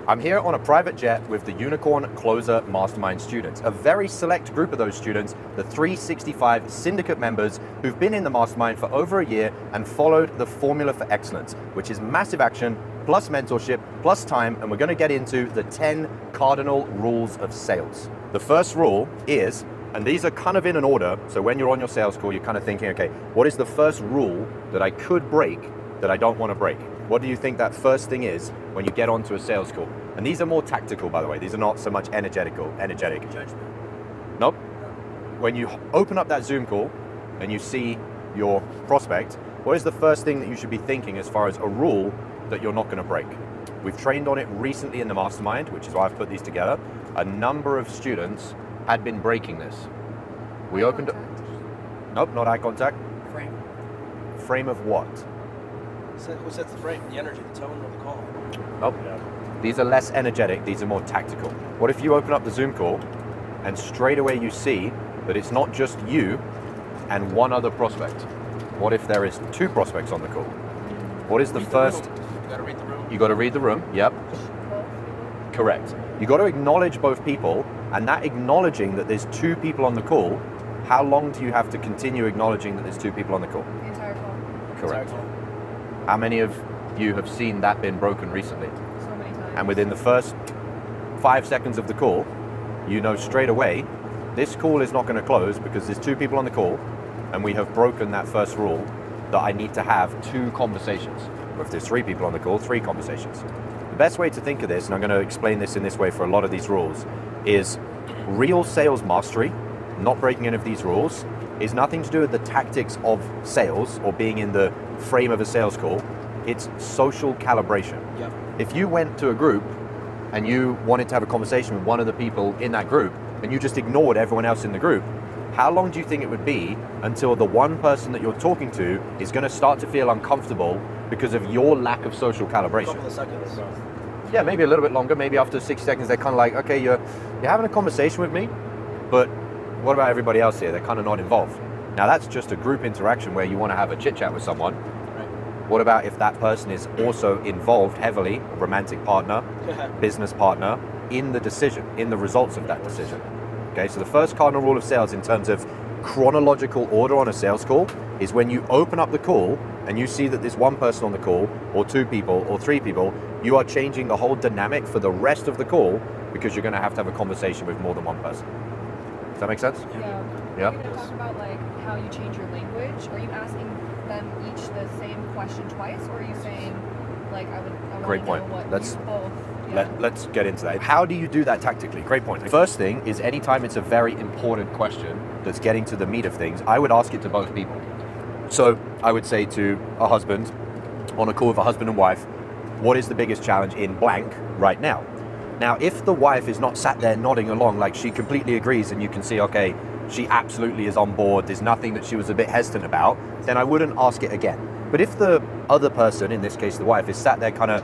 I'm here on a private jet with the Unicorn Closer Mastermind students, a very select group of those students, the 365 syndicate members who've been in the mastermind for over a year and followed the formula for excellence, which is massive action, plus mentorship, plus time, and we're gonna get into the 10 cardinal rules of sales. The first rule is, and these are kind of in an order, so when you're on your sales call, you're kind of thinking, okay, what is the first rule that I could break that I don't wanna break? What do you think that first thing is when you get onto a sales call? And these are more tactical, by the way. These are not so much energetic. Judgment. Nope. When you open up that Zoom call and you see your prospect, what is the first thing that you should be thinking as far as a rule that you're not gonna break? We've trained on it recently in the mastermind, which is why I've put these together. A number of students had been breaking this. We opened up, nope, not eye contact. Frame. Frame of what? Who sets the frame? The energy, the tone of the call. Nope. Yeah. These are less energetic, these are more tactical. What if you open up the Zoom call and straight away you see that it's not just you and one other prospect? What if there is two prospects on the call? What is the first? You gotta read the room. You gotta read the room, yep. Correct. You gotta acknowledge both people, and that acknowledging that there's two people on the call, how long do you have to continue acknowledging that there's two people on the call? The entire call. Correct. How many of you have seen that been broken recently? So many times. And within the first 5 seconds of the call, you know straight away, this call is not going to close because there's two people on the call and we have broken that first rule that I need to have two conversations. Or if there's three people on the call, three conversations. The best way to think of this, and I'm going to explain this in this way for a lot of these rules, is real sales mastery, not breaking any of these rules, is nothing to do with the tactics of sales or being in the frame of a sales call. It's social calibration. Yep. If you went to a group and you wanted to have a conversation with one of the people in that group and you just ignored everyone else in the group, how long do you think it would be until the one person that you're talking to is going to start to feel uncomfortable because of your lack of social A calibration? couple of seconds. Yeah, maybe a little bit longer. Maybe after 60 seconds, they're kind of like, okay, you're having a conversation with me, but what about everybody else here? They're kind of not involved. Now that's just a group interaction where you want to have a chit chat with someone. Right. What about if that person is also involved heavily, a romantic partner, business partner, in the decision, in the results of that decision? Okay, so the first cardinal rule of sales in terms of chronological order on a sales call is when you open up the call and you see that there's one person on the call, or two people, or three people, you are changing the whole dynamic for the rest of the call because you're going to have a conversation with more than one person. Does that make sense? Yeah. Yeah. Are you going to talk about like how you change your language? Are you asking them each the same question twice, or are you saying like I want Great to point. know what Let's- you both? Yeah. Let's get into that. How do you do that tactically? Great point. First thing is anytime it's a very important question that's getting to the meat of things, I would ask it to both people. So I would say to a husband, on a call with a husband and wife, what is the biggest challenge in blank right now? Now, if the wife is not sat there nodding along like she completely agrees and you can see, okay, she absolutely is on board, there's nothing that she was a bit hesitant about, then I wouldn't ask it again. But if the other person, in this case the wife, is sat there kind of,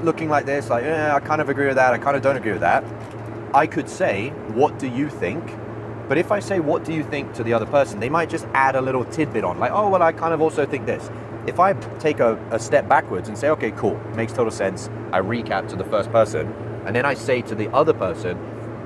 looking like this, like, I kind of agree with that, I kind of don't agree with that, I could say, what do you think? But if I say, what do you think to the other person, they might just add a little tidbit on, like, oh, well, I kind of also think this. If I take a step backwards and say, okay, cool, makes total sense, I recap to the first person, and then I say to the other person,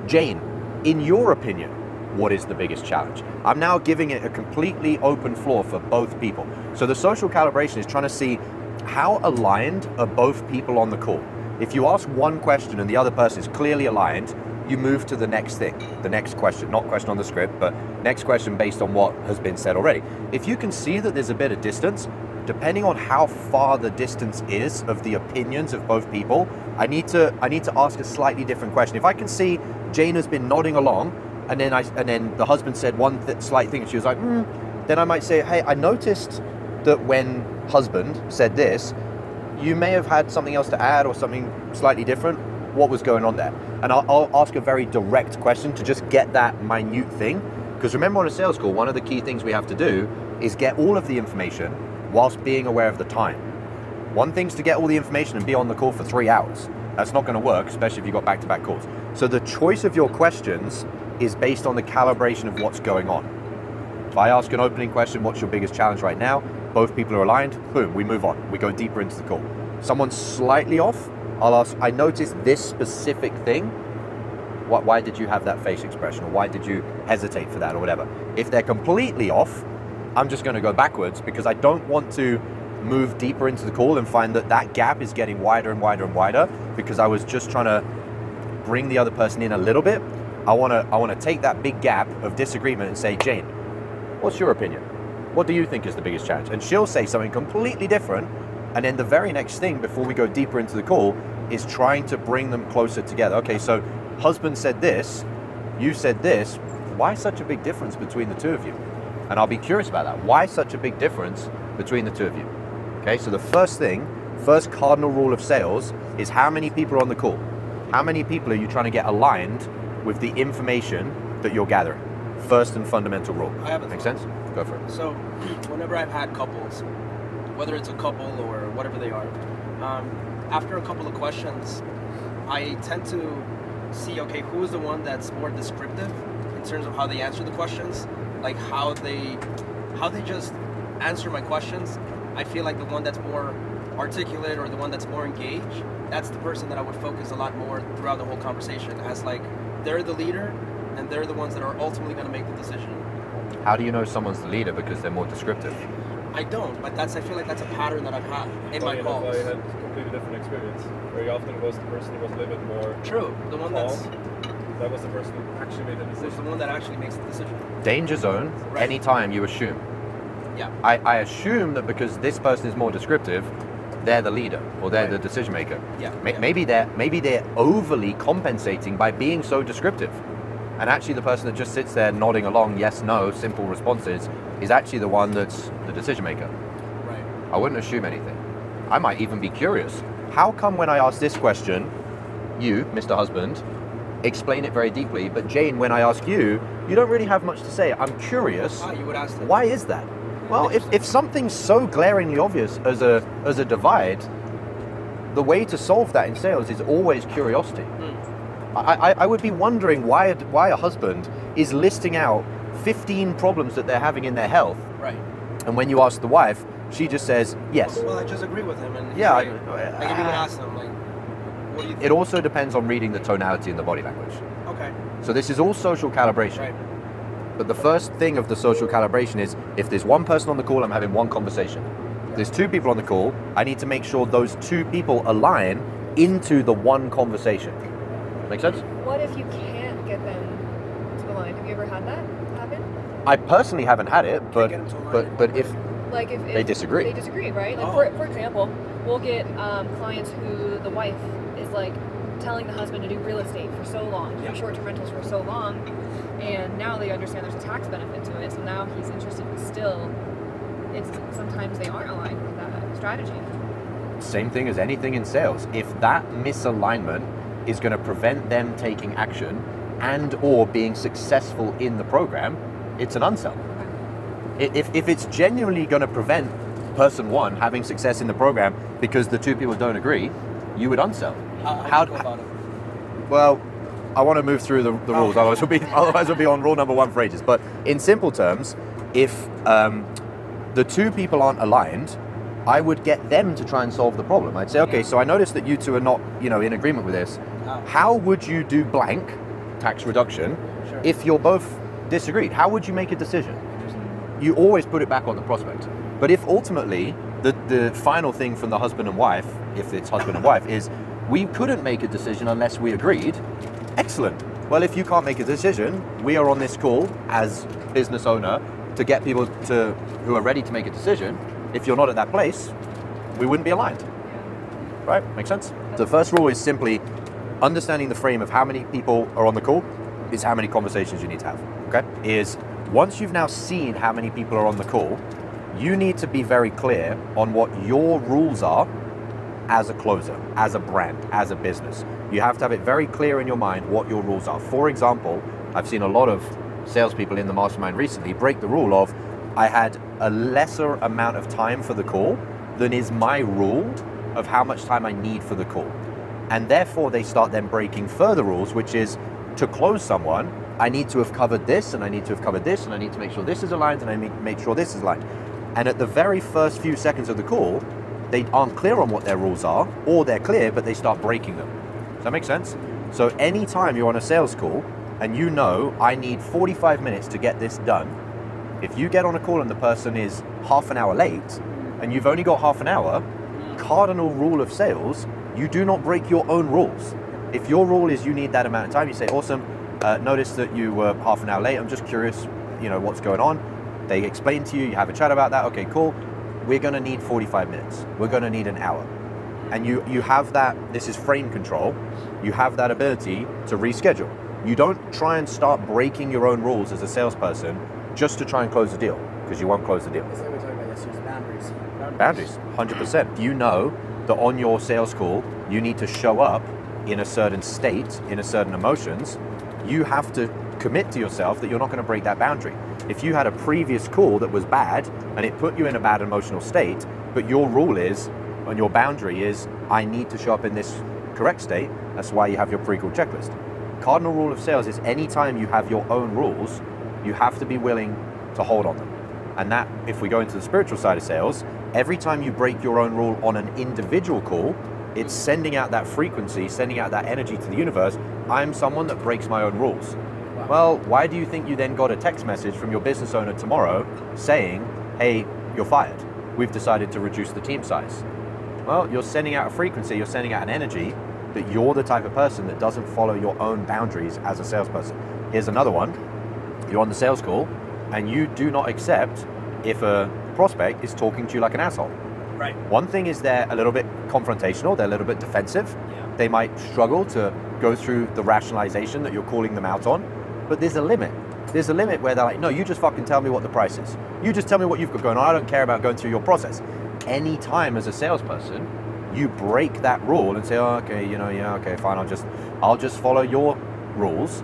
Jane, in your opinion, what is the biggest challenge? I'm now giving it a completely open floor for both people. So the social calibration is trying to see how aligned are both people on the call. If you ask one question and the other person is clearly aligned, you move to the next thing, the next question, not question on the script, but next question based on what has been said already. If you can see that there's a bit of distance, depending on how far the distance is of the opinions of both people, I need to ask a slightly different question. If I can see Jane has been nodding along, and then the husband said one slight thing, and she was like, then I might say, hey, I noticed that when husband said this, you may have had something else to add or something slightly different. What was going on there? And I'll ask a very direct question to just get that minute thing. Because remember, on a sales call, one of the key things we have to do is get all of the information whilst being aware of the time. One thing's to get all the information and be on the call for 3 hours. That's not going to work, especially if you've got back-to-back calls. So the choice of your questions is based on the calibration of what's going on. If I ask an opening question, what's your biggest challenge right now? Both people are aligned, boom, we move on. We go deeper into the call. Someone's slightly off, I'll ask, I noticed this specific thing. Why did you have that face expression? Or why did you hesitate for that or whatever? If they're completely off, I'm just going to go backwards because I don't want to move deeper into the call and find that that gap is getting wider and wider and wider because I was just trying to bring the other person in a little bit. I want to take that big gap of disagreement and say, Jane, what's your opinion? What do you think is the biggest challenge? And she'll say something completely different. And then the very next thing before we go deeper into the call is trying to bring them closer together. Okay, so husband said this, you said this. Why such a big difference between the two of you? And I'll be curious about that. Why such a big difference between the two of you? Okay, so the first cardinal rule of sales is how many people are on the call? How many people are you trying to get aligned with the information that you're gathering? First and fundamental rule. I have a Make thought. sense? Go for it. So, whenever I've had couples, whether it's a couple or whatever they are, after a couple of questions, I tend to see, okay, who is the one that's more descriptive in terms of how they answer the questions, like how they just answer my questions. I feel like the one that's more articulate or the one that's more engaged, that's the person that I would focus a lot more throughout the whole conversation as like they're the leader and they're the ones that are ultimately going to make the decision. How do you know someone's the leader? Because they're more descriptive. I don't, but I feel like that's a pattern that I've had in my Funny calls. enough, I had a completely different experience. Very often it was the person who was a little bit more True, the one that was the person who actually made the was decision. the one that actually makes the decision. Danger zone, Right. anytime you assume. Yeah. I assume that because this person is more descriptive, they're the leader or they're Right. the decision maker. Yeah. Maybe they're overly compensating by being so descriptive. And actually the person that just sits there nodding along, yes, no, simple responses, is actually the one that's the decision maker. Right. I wouldn't assume anything. I might even be curious. How come when I ask this question, you, Mr. Husband, explain it very deeply, but Jane, when I ask you, you don't really have much to say. I'm curious. You would ask them. Why is that? Well, if something's so glaringly obvious as a divide, the way to solve that in sales is always curiosity. I would be wondering why a husband is listing out 15 problems that they're having in their health, Right. and when you ask the wife, she just says yes. Well, I just agree with him, and he's Yeah, right. Like if you would ask them, like, what do you think? It also depends on reading the tonality and the body language. Okay. So this is all social calibration. Right. But the first thing of the social calibration is if there's one person on the call, I'm having one conversation. If there's two people on the call, I need to make sure those two people align into the one conversation. Make sense? What if you can't get them to the line? Have you ever had that happen? I personally haven't had it, but get them to align. but if Like if They disagree. They disagree, right? Like Oh. for example, we'll get clients who the wife is like telling the husband to do real estate for so long, Yeah. do short-term rentals for so long, and now they understand there's a tax benefit to it. So now he's interested, but still, it's sometimes they aren't aligned with that strategy. same thing as anything in sales. If that misalignment is going to prevent them taking action and or being successful in the program, it's an unsell. If it's genuinely going to prevent person one having success in the program because the two people don't agree, you would unsell. How do you go about it? Well, I want to move through the rules, otherwise we'll be on rule number one for ages. But in simple terms, if the two people aren't aligned, I would get them to try and solve the problem. I'd say, okay, so I noticed that you two are not, in agreement with this. How would you do blank, tax reduction, Sure. if you're both disagreed? How would you make a decision? You always put it back on the prospect. But if ultimately the final thing from the husband and wife, if it's husband and wife, is we couldn't make a decision unless we agreed, excellent. Well, if you can't make a decision, we are on this call as business owner to get people who are ready to make a decision. If you're not at that place, we wouldn't be aligned. Right? Make sense? The first rule is simply understanding the frame of how many people are on the call is how many conversations you need to have. Okay? Is once you've now seen how many people are on the call, you need to be very clear on what your rules are as a closer, as a brand, as a business. You have to have it very clear in your mind what your rules are. For example, I've seen a lot of salespeople in the mastermind recently break the rule of, I had a lesser amount of time for the call than is my rule of how much time I need for the call. And therefore they start then breaking further rules, which is to close someone, I need to have covered this, and I need to have covered this, and I need to make sure this is aligned, and I make sure this is aligned. And at the very first few seconds of the call, they aren't clear on what their rules are, or they're clear, but they start breaking them. Does that make sense? So anytime you're on a sales call and you know, I need 45 minutes to get this done, if you get on a call and the person is half an hour late and you've only got half an hour, cardinal rule of sales, you do not break your own rules. If your rule is you need that amount of time, you say, awesome, notice that you were half an hour late, I'm just curious, what's going on. They explain to you, you have a chat about that, okay, cool. We're gonna need 45 minutes. We're gonna need an hour. And you have that, this is frame control, you have that ability to reschedule. You don't try and start breaking your own rules as a salesperson just to try and close the deal, because you won't close the deal. It's like we're talking about yesterday, boundaries. Boundaries, 100%. You know that on your sales call, you need to show up in a certain state, in a certain emotions. You have to commit to yourself that you're not going to break that boundary. If you had a previous call that was bad and it put you in a bad emotional state, but your rule is, and your boundary is, I need to show up in this correct state, that's why you have your pre-call checklist. Cardinal rule of sales is anytime you have your own rules, you have to be willing to hold on them. And that, if we go into the spiritual side of sales, every time you break your own rule on an individual call, it's sending out that frequency, sending out that energy to the universe. I'm someone that breaks my own rules. Wow. Well, why do you think you then got a text message from your business owner tomorrow saying, hey, you're fired. We've decided to reduce the team size. Well, you're sending out a frequency, you're sending out an energy that you're the type of person that doesn't follow your own boundaries as a salesperson. Here's another one. You're on the sales call and you do not accept if a prospect is talking to you like an asshole. Right. One thing is they're a little bit confrontational, they're a little bit defensive. Yeah. They might struggle to go through the rationalization that you're calling them out on, but there's a limit. There's a limit where they're like, no, you just fucking tell me what the price is. You just tell me what you've got going on. I don't care about going through your process. Anytime as a salesperson, you break that rule and say, oh, okay, okay, fine, I'll just follow your rules.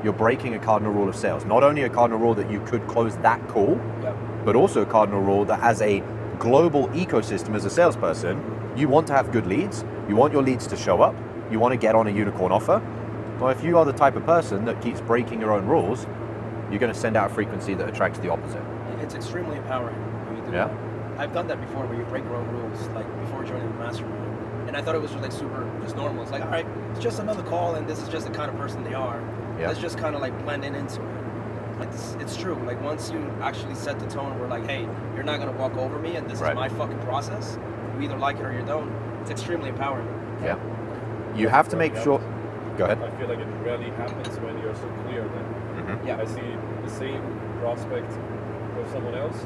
You're breaking a cardinal rule of sales. Not only a cardinal rule that you could close that call, Yep. but also a cardinal rule that as a global ecosystem as a salesperson, you want to have good leads, you want your leads to show up, you want to get on a unicorn offer. Well, if you are the type of person that keeps breaking your own rules, you're going to send out a frequency that attracts the opposite. It's extremely empowering when you do Yeah. that. I've done that before, where you break your own rules, like before joining the mastermind. And I thought it was just like super, just normal. It's like, all right, it's just another call, and this is just the kind of person they are. Yeah. Let's just kind of like blend in into it. Like it's true. Like once you actually set the tone, we're like, hey, you're not gonna walk over me, and this Right. is my fucking process. You either like it or you don't. It's extremely empowering. Yeah. You have to make sure. Go ahead. I feel like it rarely happens when you're so clear then. Mhm. Yeah. I see the same prospect with someone else,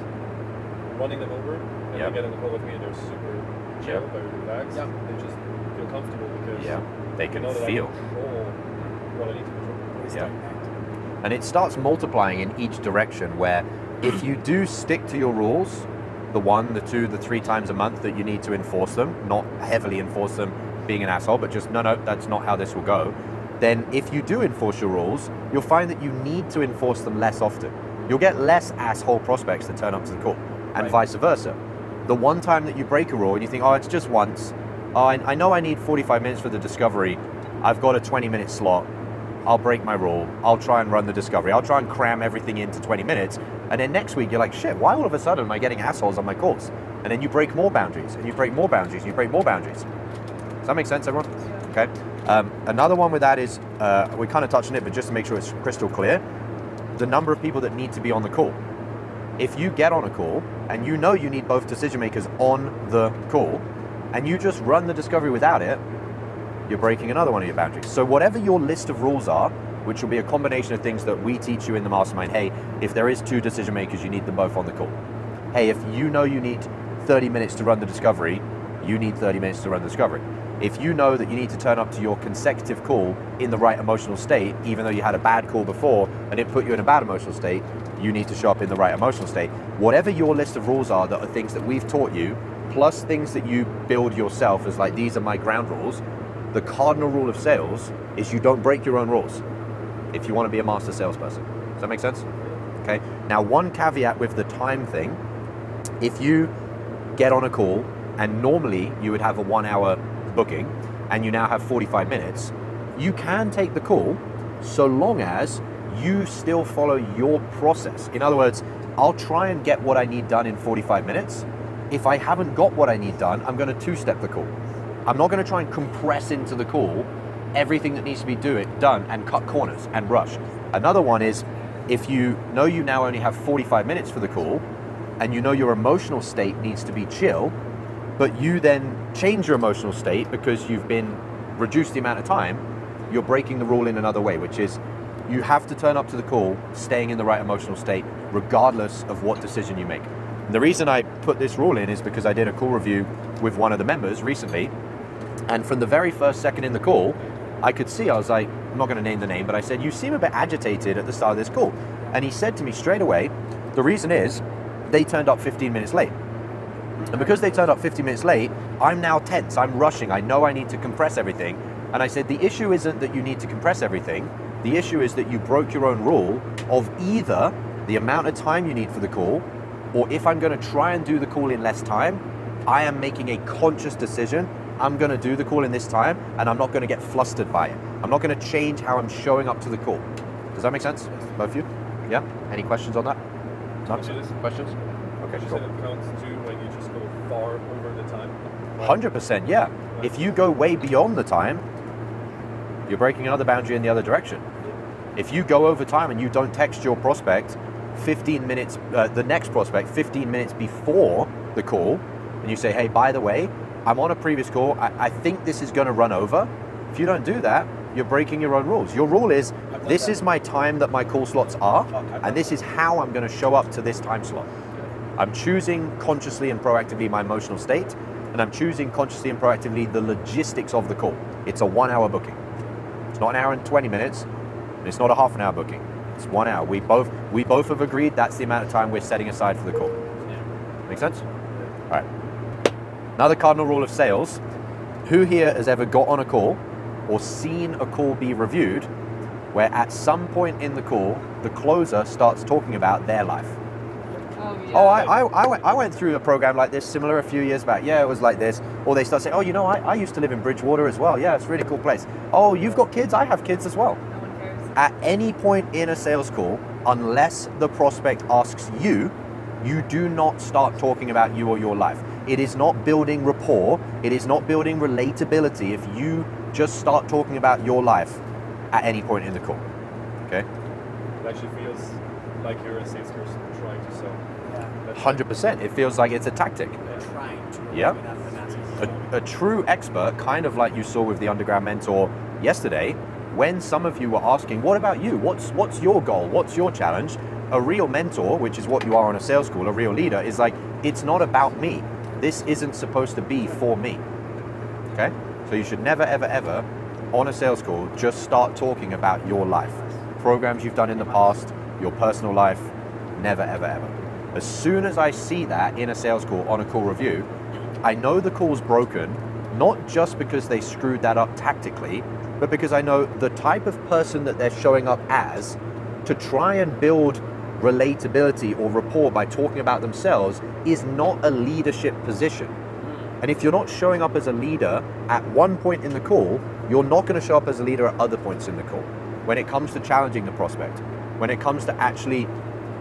running them over, and Yeah. they get on the call with me and they're super chill, Yeah. very relaxed. Yeah. They just feel comfortable because Yeah. They they can know that feel. I can control what I need to control. Yeah. And it starts multiplying in each direction, where if you do stick to your rules, the 1, the 2, the 3 times a month that you need to enforce them, not heavily enforce them being an asshole, but just, no, that's not how this will go. Then if you do enforce your rules, you'll find that you need to enforce them less often. You'll get less asshole prospects that turn up to the call, and Right. vice versa. The one time that you break a rule and you think, oh, it's just once. Oh, I know I need 45 minutes for the discovery. I've got a 20-minute slot. I'll break my rule. I'll try and run the discovery. I'll try and cram everything into 20 minutes. And then next week, you're like, shit, why all of a sudden am I getting assholes on my calls? And then you break more boundaries, and you break more boundaries, and you break more boundaries. Does that make sense, everyone? Okay. Another one with that is, we kind of touched on it, but just to make sure it's crystal clear, the number of people that need to be on the call. If you get on a call, and you know you need both decision makers on the call, and you just run the discovery without it, you're breaking another one of your boundaries. So whatever your list of rules are, which will be a combination of things that we teach you in the mastermind, hey, if there is 2 decision makers, you need them both on the call. Hey, if you know you need 30 minutes to run the discovery, you need 30 minutes to run the discovery. If you know that you need to turn up to your consecutive call in the right emotional state, even though you had a bad call before and it put you in a bad emotional state, you need to show up in the right emotional state. Whatever your list of rules are that are things that we've taught you, plus things that you build yourself as like, these are my ground rules, the cardinal rule of sales is you don't break your own rules if you want to be a master salesperson. Does that make sense? Okay. Now, one caveat with the time thing, if you get on a call and normally you would have a 1-hour booking and you now have 45 minutes, you can take the call so long as you still follow your process. In other words, I'll try and get what I need done in 45 minutes, if I haven't got what I need done, I'm going to two-step the call. I'm not going to try and compress into the call everything that needs to be done and cut corners and rush. Another one is, if you know you now only have 45 minutes for the call, and you know your emotional state needs to be chill, but you then change your emotional state because you've been reduced the amount of time, you're breaking the rule in another way, which is you have to turn up to the call staying in the right emotional state regardless of what decision you make. And the reason I put this rule in is because I did a call review with one of the members recently, and from the very first second in the call, I could see, I was like, I'm not going to name the name, but I said, you seem a bit agitated at the start of this call. And he said to me straight away, the reason is they turned up 15 minutes late. And because they turned up 15 minutes late, I'm now tense, I'm rushing, I know I need to compress everything. And I said, the issue isn't that you need to compress everything, the issue is that you broke your own rule of either the amount of time you need for the call, or if I'm going to try and do the call in less time, I am making a conscious decision. I'm going to do the call in this time, and I'm not going to get flustered by it. I'm not going to change how I'm showing up to the call. Does that make sense? Both of you? Yeah? Any questions on that? No? Questions? Okay, You cool. said it counts too when you just go far over the time. 100%, yeah. If you go way beyond the time, you're breaking another boundary in the other direction. If you go over time and you don't text your prospect 15 minutes, the next prospect 15 minutes before the call, and you say, hey, by the way, I'm on a previous call, I think this is going to run over. If you don't do that, you're breaking your own rules. Your rule is, this is my time that my call slots are, and this is how I'm going to show up to this time slot. I'm choosing consciously and proactively my emotional state, and I'm choosing consciously and proactively the logistics of the call. It's a 1 hour booking. It's not an hour and 20 minutes, and it's not a half an hour booking. It's 1 hour. We both have agreed that's the amount of time we're setting aside for the call. Make sense? All right. Another cardinal rule of sales, who here has ever got on a call or seen a call be reviewed where at some point in the call, the closer starts talking about their life? Oh, yeah. Oh, I went through a program like this similar a few years back. Yeah, it was like this. Or they start saying, oh, you know, I used to live in Bridgewater as well. Yeah, it's a really cool place. Oh, you've got kids? I have kids as well. No one cares. At any point in a sales call, unless the prospect asks you, you do not start talking about you or your life. It is not building rapport. It is not building relatability if you just start talking about your life at any point in the call. Okay? It actually feels like you're a salesperson trying to sell. Yeah. 100%. It feels like it's a tactic. Trying to. Yeah. That's A true expert, kind of like you saw with the Underground Mentor yesterday, when some of you were asking, what about you? What's your goal? What's your challenge? A real mentor, which is what you are on a sales call, a real leader, is like, it's not about me. This isn't supposed to be for me. Okay? So you should never, ever, ever, on a sales call, just start talking about your life. Programs you've done in the past, your personal life, never, ever, ever. As soon as I see that in a sales call, on a call review, I know the call's broken, not just because they screwed that up tactically, but because I know the type of person that they're showing up as to try and build relatability or rapport by talking about themselves is not a leadership position. And if you're not showing up as a leader at one point in the call, you're not going to show up as a leader at other points in the call. When it comes to challenging the prospect, when it comes to actually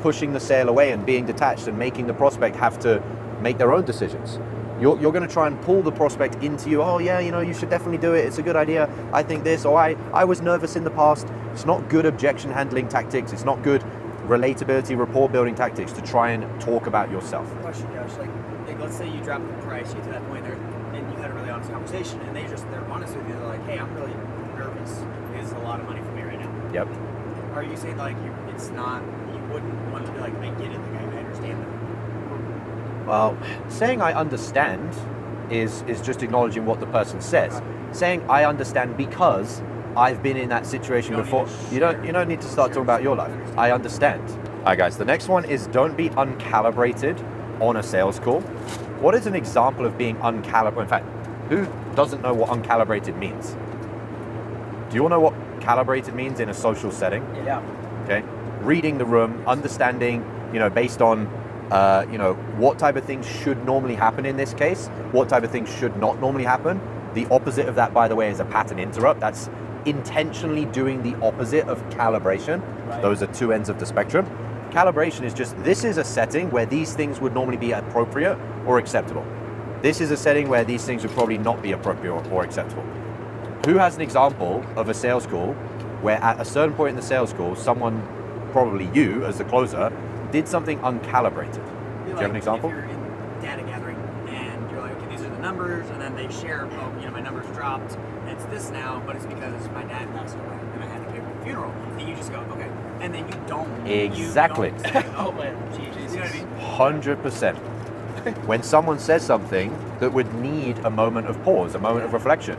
pushing the sale away and being detached and making the prospect have to make their own decisions. You're going to try and pull the prospect into you. Oh yeah, you know, you should definitely do it. It's a good idea. I think this, or I was nervous in the past. It's not good objection handling tactics. It's not good relatability, rapport building tactics to try and talk about yourself. Question, Josh. Like, let's say you drop the price, you get to that point there, and you had a really honest conversation, and they're honest with you. They're like, hey, I'm really nervous. It's a lot of money for me right now. Yep. Are you saying like it's not? You wouldn't want to be like, I get it. Like, I understand that. Well, saying I understand is just acknowledging what the person says. Saying I understand because I've been in that situation before. You don't need to start talking about your life. I understand. All right, guys. The next one is don't be uncalibrated on a sales call. What is an example of being uncalibrated? In fact, who doesn't know what uncalibrated means? Do you all know what calibrated means in a social setting? Yeah. Okay. Reading the room, understanding, based on, what type of things should normally happen in this case, what type of things should not normally happen. The opposite of that, by the way, is a pattern interrupt. That's intentionally doing the opposite of calibration. Right. Those are two ends of the spectrum. Calibration is just, this is a setting where these things would normally be appropriate or acceptable. This is a setting where these things would probably not be appropriate or acceptable. Who has an example of a sales call where at a certain point in the sales call, someone, probably you as the closer, did something uncalibrated? Do you have an example? If you're in data gathering and you're like, okay, these are the numbers, and then they share, oh, you know, my numbers dropped, it's this now, but it's because my dad passed away and I had to pay for the funeral. And you just go, okay, and then you don't. Exactly. You don't say, Oh man, Jesus. you know what I mean? 100%. When someone says something that would need a moment of pause, a moment of reflection,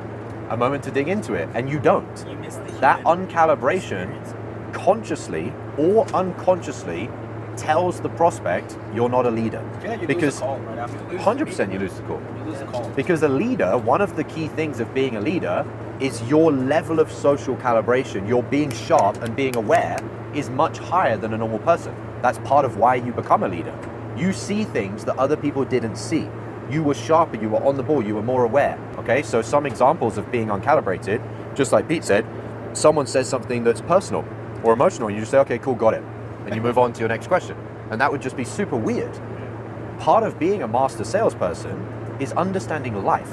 a moment to dig into it, and you don't. You miss the That human uncalibration experience. consciously or unconsciously tells the prospect you're not a leader. I feel like you Because lose the call right after. 100% you lose the call. You lose the call. Because a leader, one of the key things of being a leader is your level of social calibration, your being sharp and being aware is much higher than a normal person. That's part of why you become a leader. You see things that other people didn't see. You were sharper, you were on the ball, you were more aware. Okay, so some examples of being uncalibrated, just like Pete said, someone says something that's personal or emotional, and you just say, okay, cool, got it. And you move on to your next question. And that would just be super weird. Part of being a master salesperson is understanding life.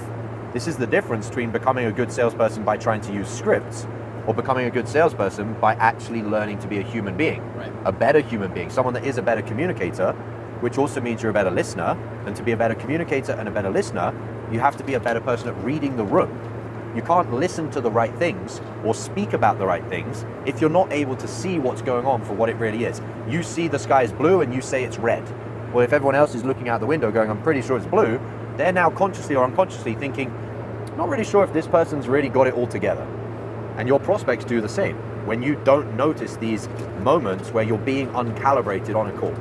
This is the difference between becoming a good salesperson by trying to use scripts or becoming a good salesperson by actually learning to be a human being, Right. a better human being, someone that is a better communicator, which also means you're a better listener. And to be a better communicator and a better listener, you have to be a better person at reading the room. You can't listen to the right things or speak about the right things if you're not able to see what's going on for what it really is. You see the sky is blue and you say it's red. Well, if everyone else is looking out the window going, I'm pretty sure it's blue, they're now consciously or unconsciously thinking, not really sure if this person's really got it all together. And your prospects do the same. When you don't notice these moments where you're being uncalibrated on a call.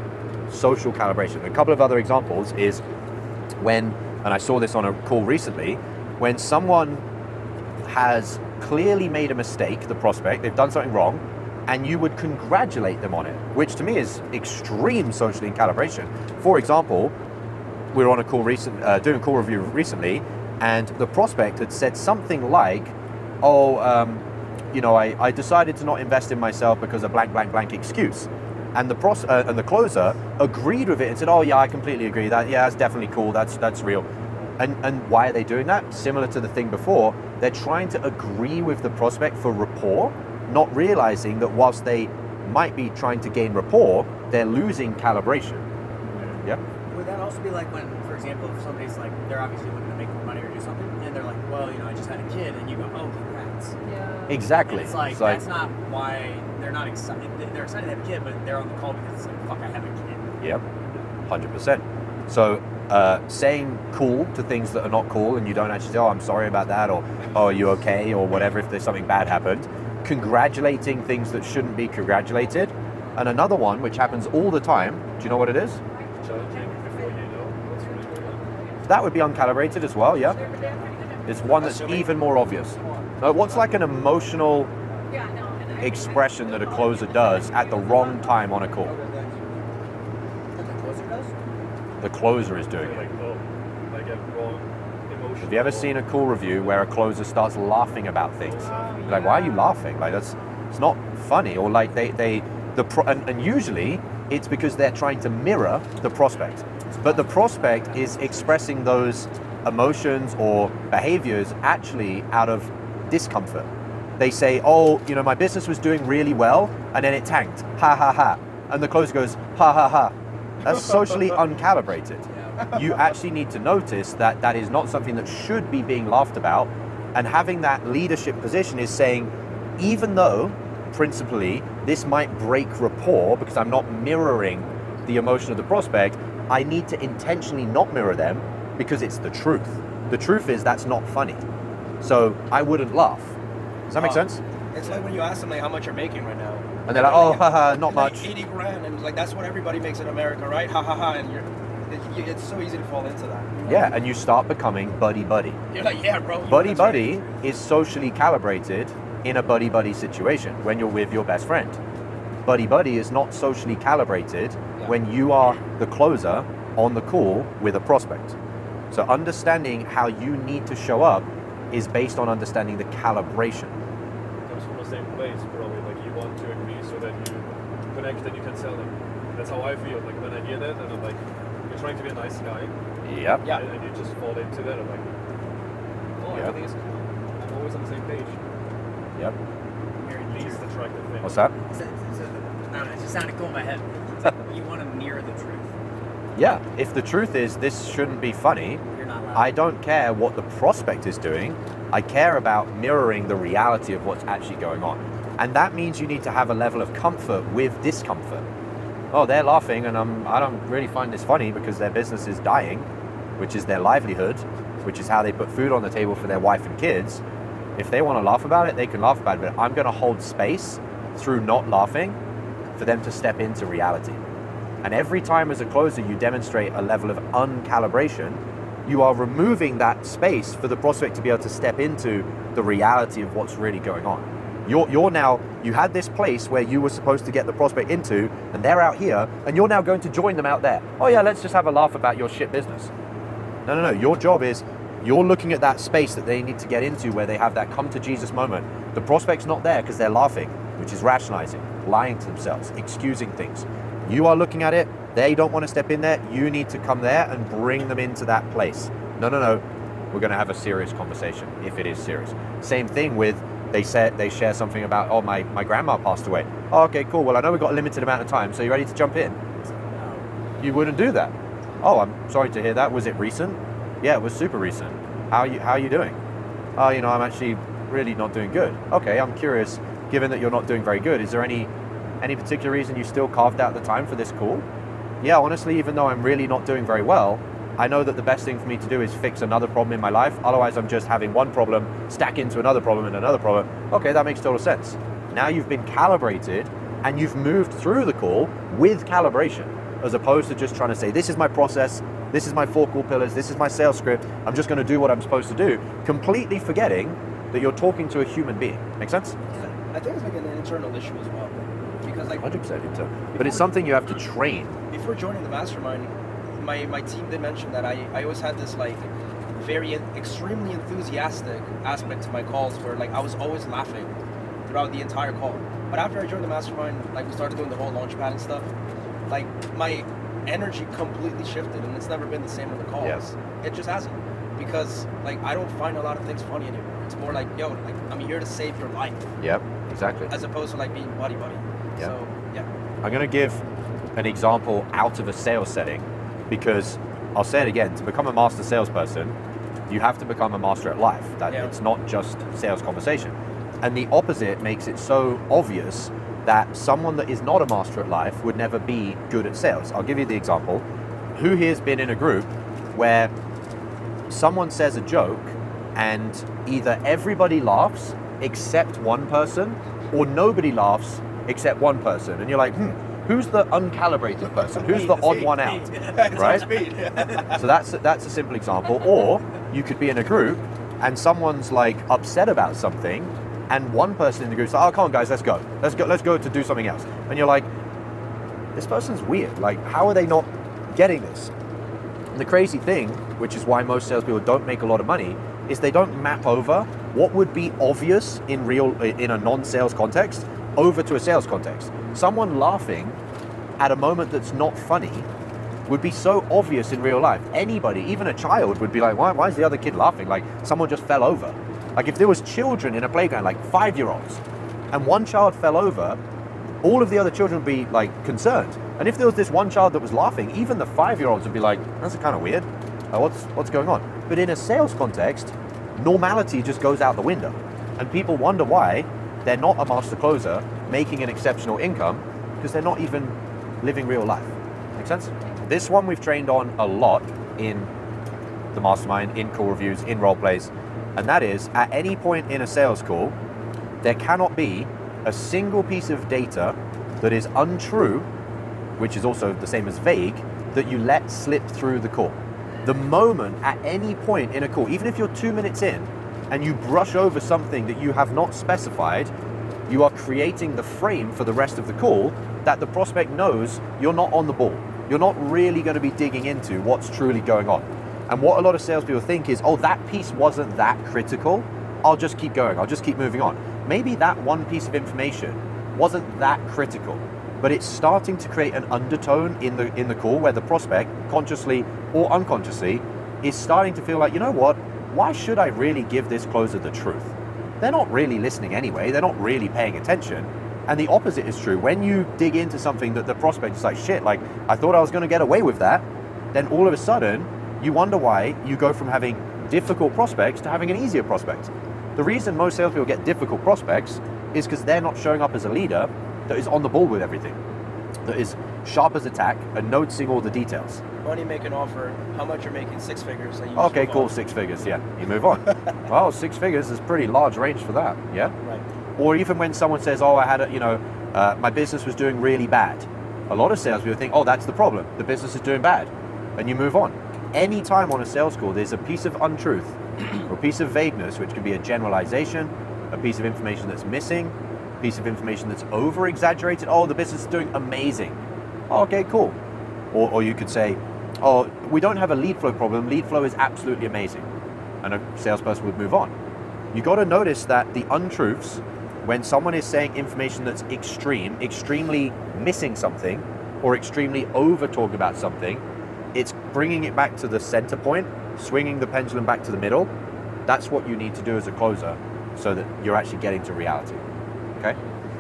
Social calibration. A couple of other examples is when, and I saw this on a call recently, when someone has clearly made a mistake, the prospect, they've done something wrong, and you would congratulate them on it, which to me is extreme social calibration. For example, we were on a call doing a call review recently, and the prospect had said something like, I decided to not invest in myself because of blank, blank, blank excuse. And the closer agreed with it and said, oh yeah, I completely agree. That's definitely cool. That's real. And why are they doing that? Similar to the thing before, they're trying to agree with the prospect for rapport, not realizing that whilst they might be trying to gain rapport, they're losing calibration. Yeah. Would that also be like when, for example, if somebody's like, they're obviously looking to make more money or do something, and they're like, well, I just had a kid, and you go, oh, congrats. Yeah. Exactly. And it's like, that's not why they're not excited. They're excited to have a kid, but they're on the call because it's like, fuck, I have a kid. Yep, 100%. So saying cool to things that are not cool, and you don't actually say, oh, I'm sorry about that, or oh, are you okay, or whatever if there's something bad happened. Congratulating things that shouldn't be congratulated. And another one, which happens all the time, do you know what it is? Challenging before you know what's really going on. That would be uncalibrated as well, yeah. It's one that's even more obvious. What's like an emotional expression that a closer does at the wrong time on a call? The closer is doing it. Like, oh, like a wrong emotion. Have you ever seen a call review where a closer starts laughing about things? You're like, why are you laughing? Like it's not funny. Or like and usually it's because they're trying to mirror the prospect. But the prospect is expressing those emotions or behaviors actually out of discomfort. They say, oh, my business was doing really well and then it tanked. Ha ha ha. And the closer goes, ha ha ha. That's socially uncalibrated. You actually need to notice that that is not something that should be being laughed about. And having that leadership position is saying, even though principally this might break rapport because I'm not mirroring the emotion of the prospect, I need to intentionally not mirror them because it's the truth. The truth is that's not funny. So I wouldn't laugh. Does that make sense? It's like when you ask them like how much you're making right now. And they're like, oh, haha, not like much. 80 grand, and it's like that's what everybody makes in America, right? Ha ha ha, and it's so easy to fall into that. Yeah, and you start becoming buddy-buddy. You're like, yeah, bro. Buddy-buddy is socially calibrated in a buddy-buddy situation when you're with your best friend. Buddy-buddy is not socially calibrated when you are the closer on the call with a prospect. So understanding how you need to show up is based on understanding the calibration. Comes from the same place, probably. Like you want to agree so that you connect and you can sell them. That's how I feel. Like when I hear that, and I'm like, you're trying to be a nice guy, Yep. Yeah. and you just fall into that. I'm like, oh, Yeah. everything is cool. I'm always on the same page. Yep. Very Least attractive thing. What's that? I don't know, it just sounded cool in my head. It's like you want to mirror the truth. Yeah. If the truth is this shouldn't be funny, You're not allowed. I don't care what the prospect is doing. I care about mirroring the reality of what's actually going on. And that means you need to have a level of comfort with discomfort. Oh, they're laughing and I don't really find this funny because their business is dying, which is their livelihood, which is how they put food on the table for their wife and kids. If they want to laugh about it, they can laugh about it, but I'm going to hold space through not laughing for them to step into reality. And every time as a closer you demonstrate a level of uncalibration, you are removing that space for the prospect to be able to step into the reality of what's really going on. You're now, you had this place where you were supposed to get the prospect into, and they're out here, and you're now going to join them out there. Oh yeah, let's just have a laugh about your shit business. No. Your job is, you're looking at that space that they need to get into where they have that come to Jesus moment. The prospect's not there because they're laughing, which is rationalizing, lying to themselves, excusing things. You are looking at it, they don't want to step in there, you need to come there and bring them into that place. No, we're going to have a serious conversation if it is serious. Same thing with, they share something about, oh, my grandma passed away. Oh, okay, cool, well I know we've got a limited amount of time, so you ready to jump in? You wouldn't do that. Oh, I'm sorry to hear that. Was it recent? Yeah, it was super recent. How are you doing? Oh, I'm actually really not doing good. Okay, I'm curious, given that you're not doing very good, is there any particular reason you still carved out the time for this call? Yeah, honestly, even though I'm really not doing very well, I know that the best thing for me to do is fix another problem in my life. Otherwise, I'm just having one problem stack into another problem and another problem. Okay, that makes total sense. Now you've been calibrated and you've moved through the call with calibration, as opposed to just trying to say, this is my process, this is my 4 core pillars, this is my sales script, I'm just going to do what I'm supposed to do, completely forgetting that you're talking to a human being. Make sense? I think it's like an internal issue as well. Because like 100% internal. But it's something you have to train. before joining the mastermind, my team did mention that I always had this like very extremely enthusiastic aspect to my calls where like I was always laughing throughout the entire call. But after I joined the mastermind, like we started doing the whole launchpad and stuff, like my energy completely shifted and it's never been the same on the calls. Yes. It just hasn't. Because like I don't find a lot of things funny anymore. It's more like, yo, like I'm here to save your life. Yep, exactly. As opposed to like being buddy. Yeah. So yeah. I'm going to give an example out of a sales setting because I'll say it again, to become a master salesperson, you have to become a master at life. It's not just sales conversation. And the opposite makes it so obvious that someone that is not a master at life would never be good at sales. I'll give you the example. Who here's been in a group where someone says a joke and either everybody laughs except one person or nobody laughs except one person, and you're like, who's the uncalibrated person? Who's the odd one out? Right? So that's a simple example. Or you could be in a group and someone's like upset about something and one person in the group's like, oh, come on guys, let's go to do something else. And you're like, this person's weird. Like, how are they not getting this? And the crazy thing, which is why most salespeople don't make a lot of money, is they don't map over what would be obvious in a non-sales context over to a sales context. Someone laughing at a moment that's not funny would be so obvious in real life. Anybody, even a child, would be like, why is the other kid laughing? Like someone just fell over. Like if there was children in a playground, like 5-year-olds, and one child fell over, all of the other children would be like concerned. And if there was this one child that was laughing, even the 5-year-olds would be like, that's kind of weird. What's going on? But in a sales context, normality just goes out the window. And people wonder why they're not a master closer making an exceptional income because they're not even living real life. Make sense? This one we've trained on a lot in the mastermind, in call reviews, in role plays. And that is, at any point in a sales call, there cannot be a single piece of data that is untrue, which is also the same as vague, that you let slip through the call. The moment at any point in a call, even if you're 2 minutes in and you brush over something that you have not specified, you are creating the frame for the rest of the call that the prospect knows you're not on the ball. You're not really going to be digging into what's truly going on. And what a lot of salespeople think is, oh, that piece wasn't that critical. I'll just keep going. I'll just keep moving on. Maybe that one piece of information wasn't that critical, but it's starting to create an undertone in the call where the prospect, consciously or unconsciously, is starting to feel like, you know what, why should I really give this closer the truth? They're not really listening anyway, they're not really paying attention. And the opposite is true. When you dig into something that the prospect is like, shit, like I thought I was gonna get away with that, then all of a sudden, you wonder why you go from having difficult prospects to having an easier prospect. The reason most salespeople get difficult prospects is because they're not showing up as a leader that is on the ball with everything, that is sharp as a tack and noticing all the details. When you make an offer, how much you're making, 6 figures. And you Okay, just move cool, on. 6 figures, yeah, you move on. Well, 6 figures is pretty large range for that, yeah? Right. Or even when someone says, oh, I had my business was doing really bad. A lot of salespeople think, oh, that's the problem, the business is doing bad, and you move on. Anytime on a sales call, there's a piece of untruth or a piece of vagueness, which can be a generalization, a piece of information that's missing, a piece of information that's over-exaggerated. Oh, the business is doing amazing. Oh, okay, cool. Or you could say, oh, we don't have a lead flow problem. Lead flow is absolutely amazing. And a salesperson would move on. You got to notice that the untruths, when someone is saying information that's extremely missing something, or extremely over talking about something, it's bringing it back to the center point, swinging the pendulum back to the middle. That's what you need to do as a closer so that you're actually getting to reality. Okay?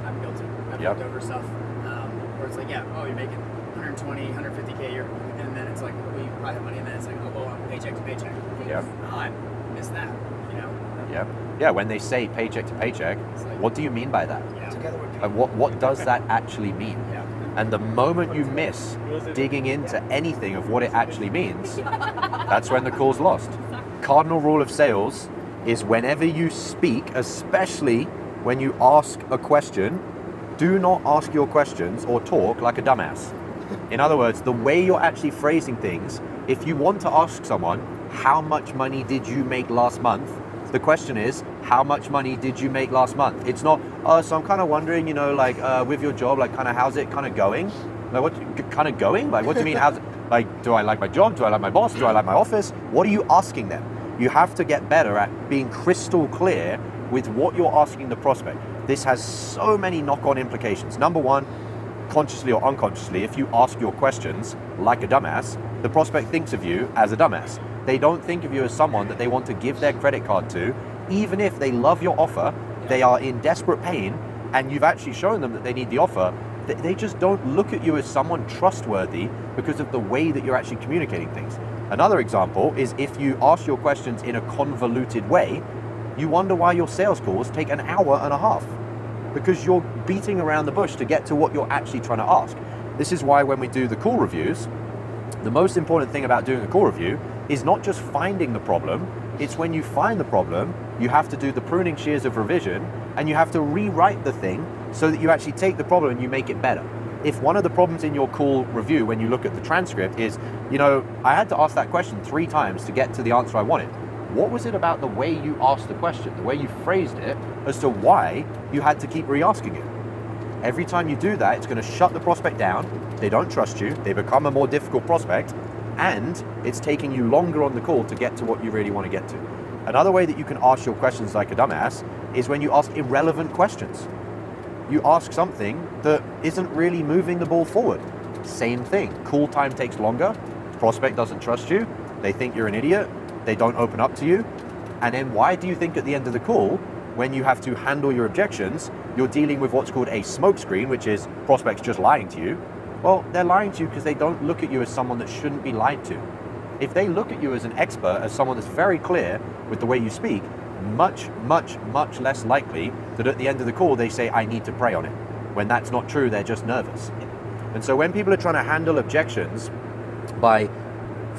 I'm guilty. I've Yep. looked over stuff where it's like, yeah, oh, you're making 120, 150K a year, and then it's like, well, you probably have money, and then it's like, oh, well, I'm paycheck to paycheck. Yep. Oh, I missed that, you know? Yeah, when they say paycheck to paycheck, It's like, what do you mean by that? yeah. Together with And what does that actually mean? Yeah. And the moment you miss digging into anything of what it actually means, that's when the call's lost. Cardinal rule of sales is whenever you speak, especially when you ask a question, do not ask your questions or talk like a dumbass. In other words, the way you're actually phrasing things, if you want to ask someone, how much money did you make last month? The question is, how much money did you make last month? It's not, oh, so I'm kind of wondering, with your job, like, kind of, how's it kind of going? Like, what, kind of going? Like, what do you mean, how's it, like, do I like my job? Do I like my boss? Do I like my office? What are you asking them? You have to get better at being crystal clear with what you're asking the prospect. This has so many knock-on implications. Number one, consciously or unconsciously, if you ask your questions like a dumbass, the prospect thinks of you as a dumbass. They don't think of you as someone that they want to give their credit card to, even if they love your offer, they are in desperate pain, and you've actually shown them that they need the offer. They just don't look at you as someone trustworthy because of the way that you're actually communicating things. Another example is if you ask your questions in a convoluted way, you wonder why your sales calls take an hour and a half, because you're beating around the bush to get to what you're actually trying to ask. This is why when we do the call reviews, the most important thing about doing a call review is not just finding the problem, it's when you find the problem, you have to do the pruning shears of revision, and you have to rewrite the thing so that you actually take the problem and you make it better. If one of the problems in your call review, when you look at the transcript, is, I had to ask that question 3 times to get to the answer I wanted. What was it about the way you asked the question, the way you phrased it, as to why you had to keep re-asking it? Every time you do that, it's going to shut the prospect down. They don't trust you. They become a more difficult prospect, and it's taking you longer on the call to get to what you really want to get to. Another way that you can ask your questions like a dumbass is when you ask irrelevant questions. You ask something that isn't really moving the ball forward. Same thing. Call time takes longer. Prospect doesn't trust you. They think you're an idiot. They don't open up to you. And then why do you think at the end of the call, when you have to handle your objections, you're dealing with what's called a smokescreen, which is prospects just lying to you? Well, they're lying to you because they don't look at you as someone that shouldn't be lied to. If they look at you as an expert, as someone that's very clear with the way you speak, much, much, much less likely that at the end of the call they say, I need to pray on it. When that's not true, they're just nervous. And so when people are trying to handle objections by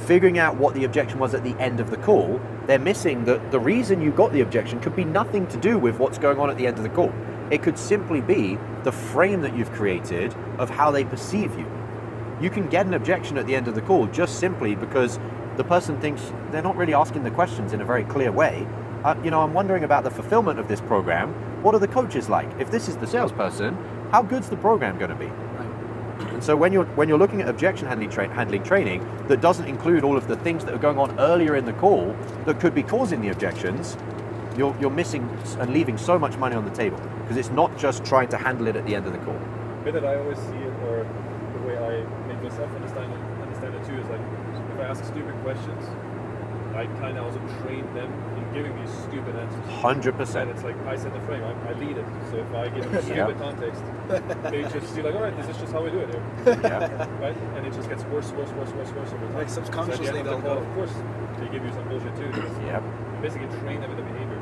figuring out what the objection was at the end of the call, they're missing that the reason you got the objection could be nothing to do with what's going on at the end of the call. It could simply be the frame that you've created of how they perceive you. You can get an objection at the end of the call just simply because the person thinks they're not really asking the questions in a very clear way. I'm wondering about the fulfillment of this program. What are the coaches like? If this is the salesperson, how good's the program going to be? And so when you're looking at objection handling training that doesn't include all of the things that are going on earlier in the call that could be causing the objections, you're missing and leaving so much money on the table, because it's not just trying to handle it at the end of the call. way that I always see it, or the way I make myself understand it too, is like if I ask stupid questions, I kind of also train them in giving these stupid answers. 100%. And it's like I set the frame, I lead it. So if I give them stupid context, they just be like, all right, this is just how we do it here. Right? And it just gets worse over time. Like subconsciously so at the end they'll of the call, go. of course, they give you some bullshit too. Yep. You basically train them in the behavior.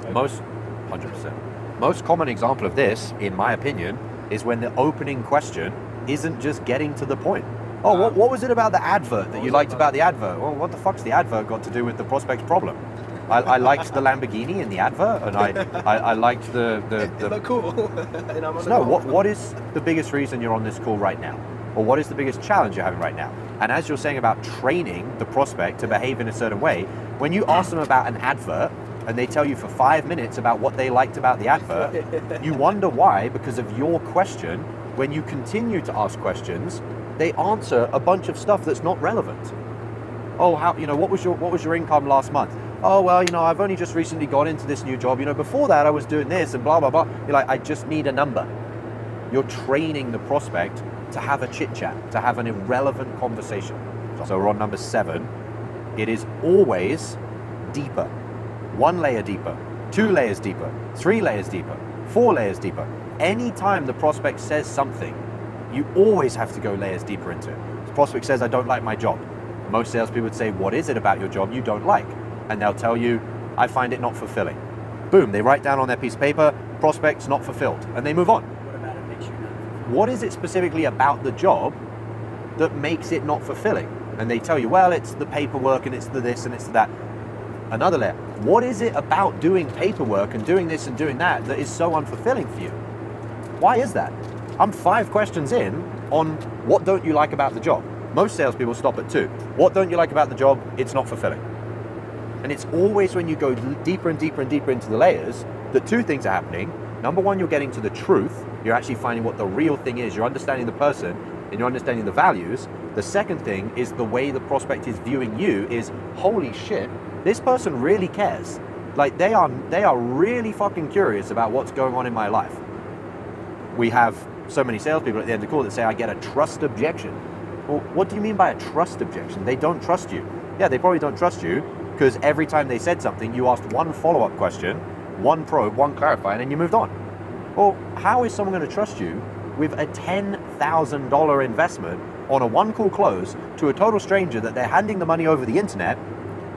Right? Most 100%. Most common example of this, in my opinion, is when the opening question isn't just getting to the point. Oh, what was it about the advert that you liked about the advert? Well, what the fuck's the advert got to do with the prospect's problem? I liked the Lamborghini in the advert, and I liked the It looked cool. And I'm on the No, call. what is the biggest reason you're on this call right now? Or what is the biggest challenge you're having right now? And as you're saying about training the prospect to behave in a certain way, when you ask them about an advert and they tell you for 5 minutes about what they liked about the advert, you wonder why, because of your question. When you continue to ask questions, they answer a bunch of stuff that's not relevant. Oh, what was your income last month? Oh, well, I've only just recently got into this new job. Before that I was doing this and blah, blah, blah. You're like, I just need a number. You're training the prospect to have a chit chat, to have an irrelevant conversation. So we're on number 7. It is always deeper. 1 layer deeper, 2 layers deeper, 3 layers deeper, 4 layers deeper. Anytime the prospect says something, you always have to go layers deeper into it. The prospect says, I don't like my job. Most salespeople would say, what is it about your job you don't like? And they'll tell you, I find it not fulfilling. Boom, they write down on their piece of paper, prospect's not fulfilled, and they move on. What about it makes you not fulfilled? What is it specifically about the job that makes it not fulfilling? And they tell you, well, it's the paperwork and it's the this and it's the that. Another layer, what is it about doing paperwork and doing this and doing that that is so unfulfilling for you? Why is that? I'm 5 questions in on what don't you like about the job. Most salespeople stop at 2. What don't you like about the job? It's not fulfilling. And it's always when you go deeper and deeper and deeper into the layers that 2 things are happening. Number 1, you're getting to the truth. You're actually finding what the real thing is. You're understanding the person and you're understanding the values. The second thing is the way the prospect is viewing you is, holy shit, this person really cares. Like they are really fucking curious about what's going on in my life. We have so many salespeople at the end of the call that say, I get a trust objection. Well, what do you mean by a trust objection? They don't trust you. Yeah, they probably don't trust you because every time they said something, you asked 1 follow-up question, 1 probe, 1 clarify, and then you moved on. Well, how is someone going to trust you with a $10,000 investment on a 1-call close to a total stranger that they're handing the money over the internet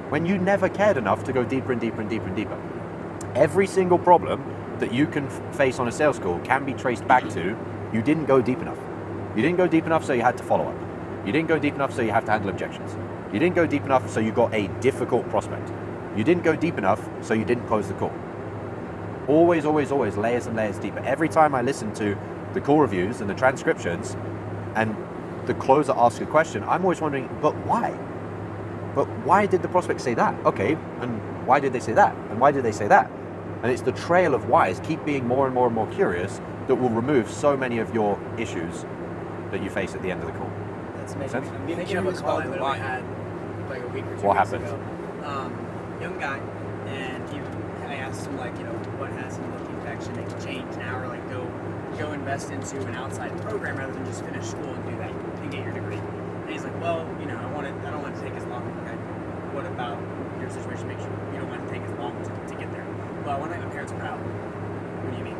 when you never cared enough to go deeper and deeper and deeper and deeper? Every single problem that you can face on a sales call can be traced back to you didn't go deep enough. You didn't go deep enough, so you had to follow up. You didn't go deep enough, so you have to handle objections. You didn't go deep enough, so you got a difficult prospect. You didn't go deep enough, so you didn't close the call. Always, always, always layers and layers deeper. Every time I listen to the call reviews and the transcriptions and the closer asks a question, I'm always wondering, but why? But why did the prospect say that? Okay, and why did they say that? And why did they say that? And it's the trail of whys, keep being more and more and more curious, that will remove so many of your issues that you face at the end of the call. That's Makes amazing. sense? I'm thinking of a Curious call I about the literally why. had like a week or 2 What weeks happened? ago. Young guy, and I asked him what has him looking to actually make a change now, or go invest into an outside program rather than just finish school and do that and get your degree. And he's like, well, I don't want to take as long. Okay, what about your situation makes you don't want to take as long to get there? Well, I want to make my parents proud. What do you mean?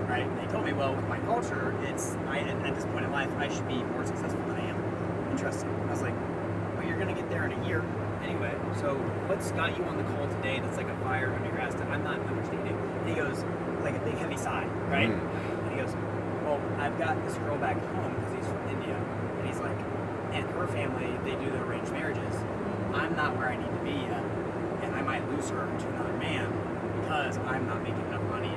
Right? And they told me, well, with my culture, at this point in life, I should be more successful than I am. Interesting. I was like, well, you're going to get there in a year anyway. So what's got you on the call today that's like a fire under your ass that I'm not understanding? And he goes, like a big heavy sigh, right? And he goes, well, I've got this girl back home because he's from India. And he's like, and her family, they do the arranged marriages. I'm not where I need to be yet. And I might lose her to another man because I'm not making enough money.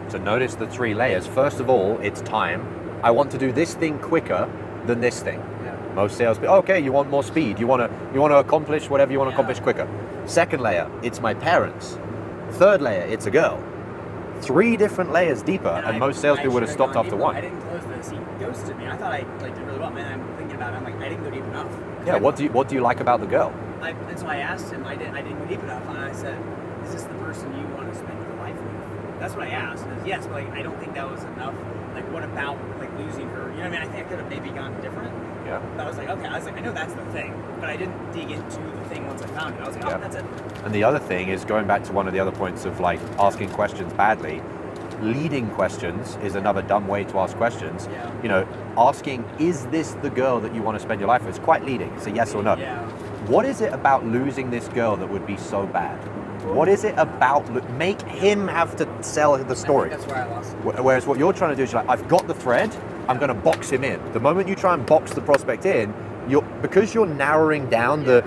So notice the 3 layers. First of all, it's time. I want to do this thing quicker than this thing. Yeah. Most salespeople, okay, you want more speed. You want to accomplish whatever you want to accomplish quicker. Second layer, it's my parents. Third layer, it's a girl. 3 different layers deeper, and most salespeople would have stopped after 1. I didn't close this. He ghosted me. I thought I did really well, man. I'm thinking about it. I'm like, I didn't go deep enough. Yeah. What do you like about the girl? And so I asked him. I didn't go deep enough, and I said, "Is this the person you want to spend your life with?" That's what I asked. Is yes, but like I don't think that was enough. Like what about like losing her? You know what I mean? I think I could have maybe gone different. Yeah. But I was like, okay, I know that's the thing, but I didn't dig into the thing once I found it. I was like, oh, Yeah. that's it. And the other thing is going back to one of the other points of like asking questions badly. Leading questions is another dumb way to ask questions. Yeah. You know, asking, is this the girl that you want to spend your life with? It's quite leading. It's a yes or no. Yeah. What is it about losing this girl that would be so bad? What is it about, make him have to sell the story? I think that's where I lost it. Whereas what you're trying to do is you're like, I've got the thread, I'm going to box him in. The moment you try and box the prospect in, because you're narrowing down the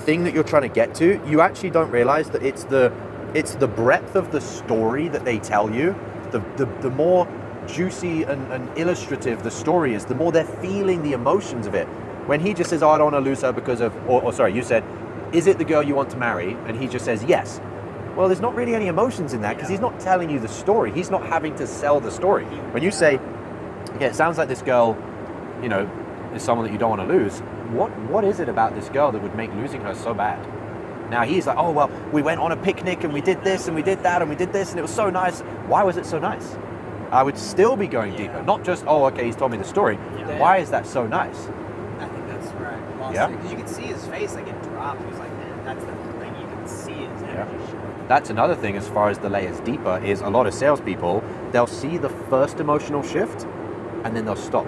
thing that you're trying to get to, you actually don't realize that it's the breadth of the story that they tell you. The more juicy and illustrative the story is, the more they're feeling the emotions of it. When he just says, oh, I don't want to lose her because of, or sorry, you said, is it the girl you want to marry? And he just says, yes. Well, there's not really any emotions in that because he's not telling you the story. He's not having to sell the story. When you say, okay, it sounds like this girl, you know, is someone that you don't want to lose. What is it about this girl that would make losing her so bad? Now he's like, oh, well, we went on a picnic and we did this and we did that and we did this and it was so nice. Why was it so nice? I would still be going deeper. Not just, oh, okay, he's told me the story. Yeah. Why is that so nice? I think that's where I lost Yeah. it. Because you could see his face, like it dropped. He was like, man, that's the thing. You can see his energy shift. That's another thing as far as the layers deeper is a lot of salespeople, they'll see the first emotional shift and then they'll stop.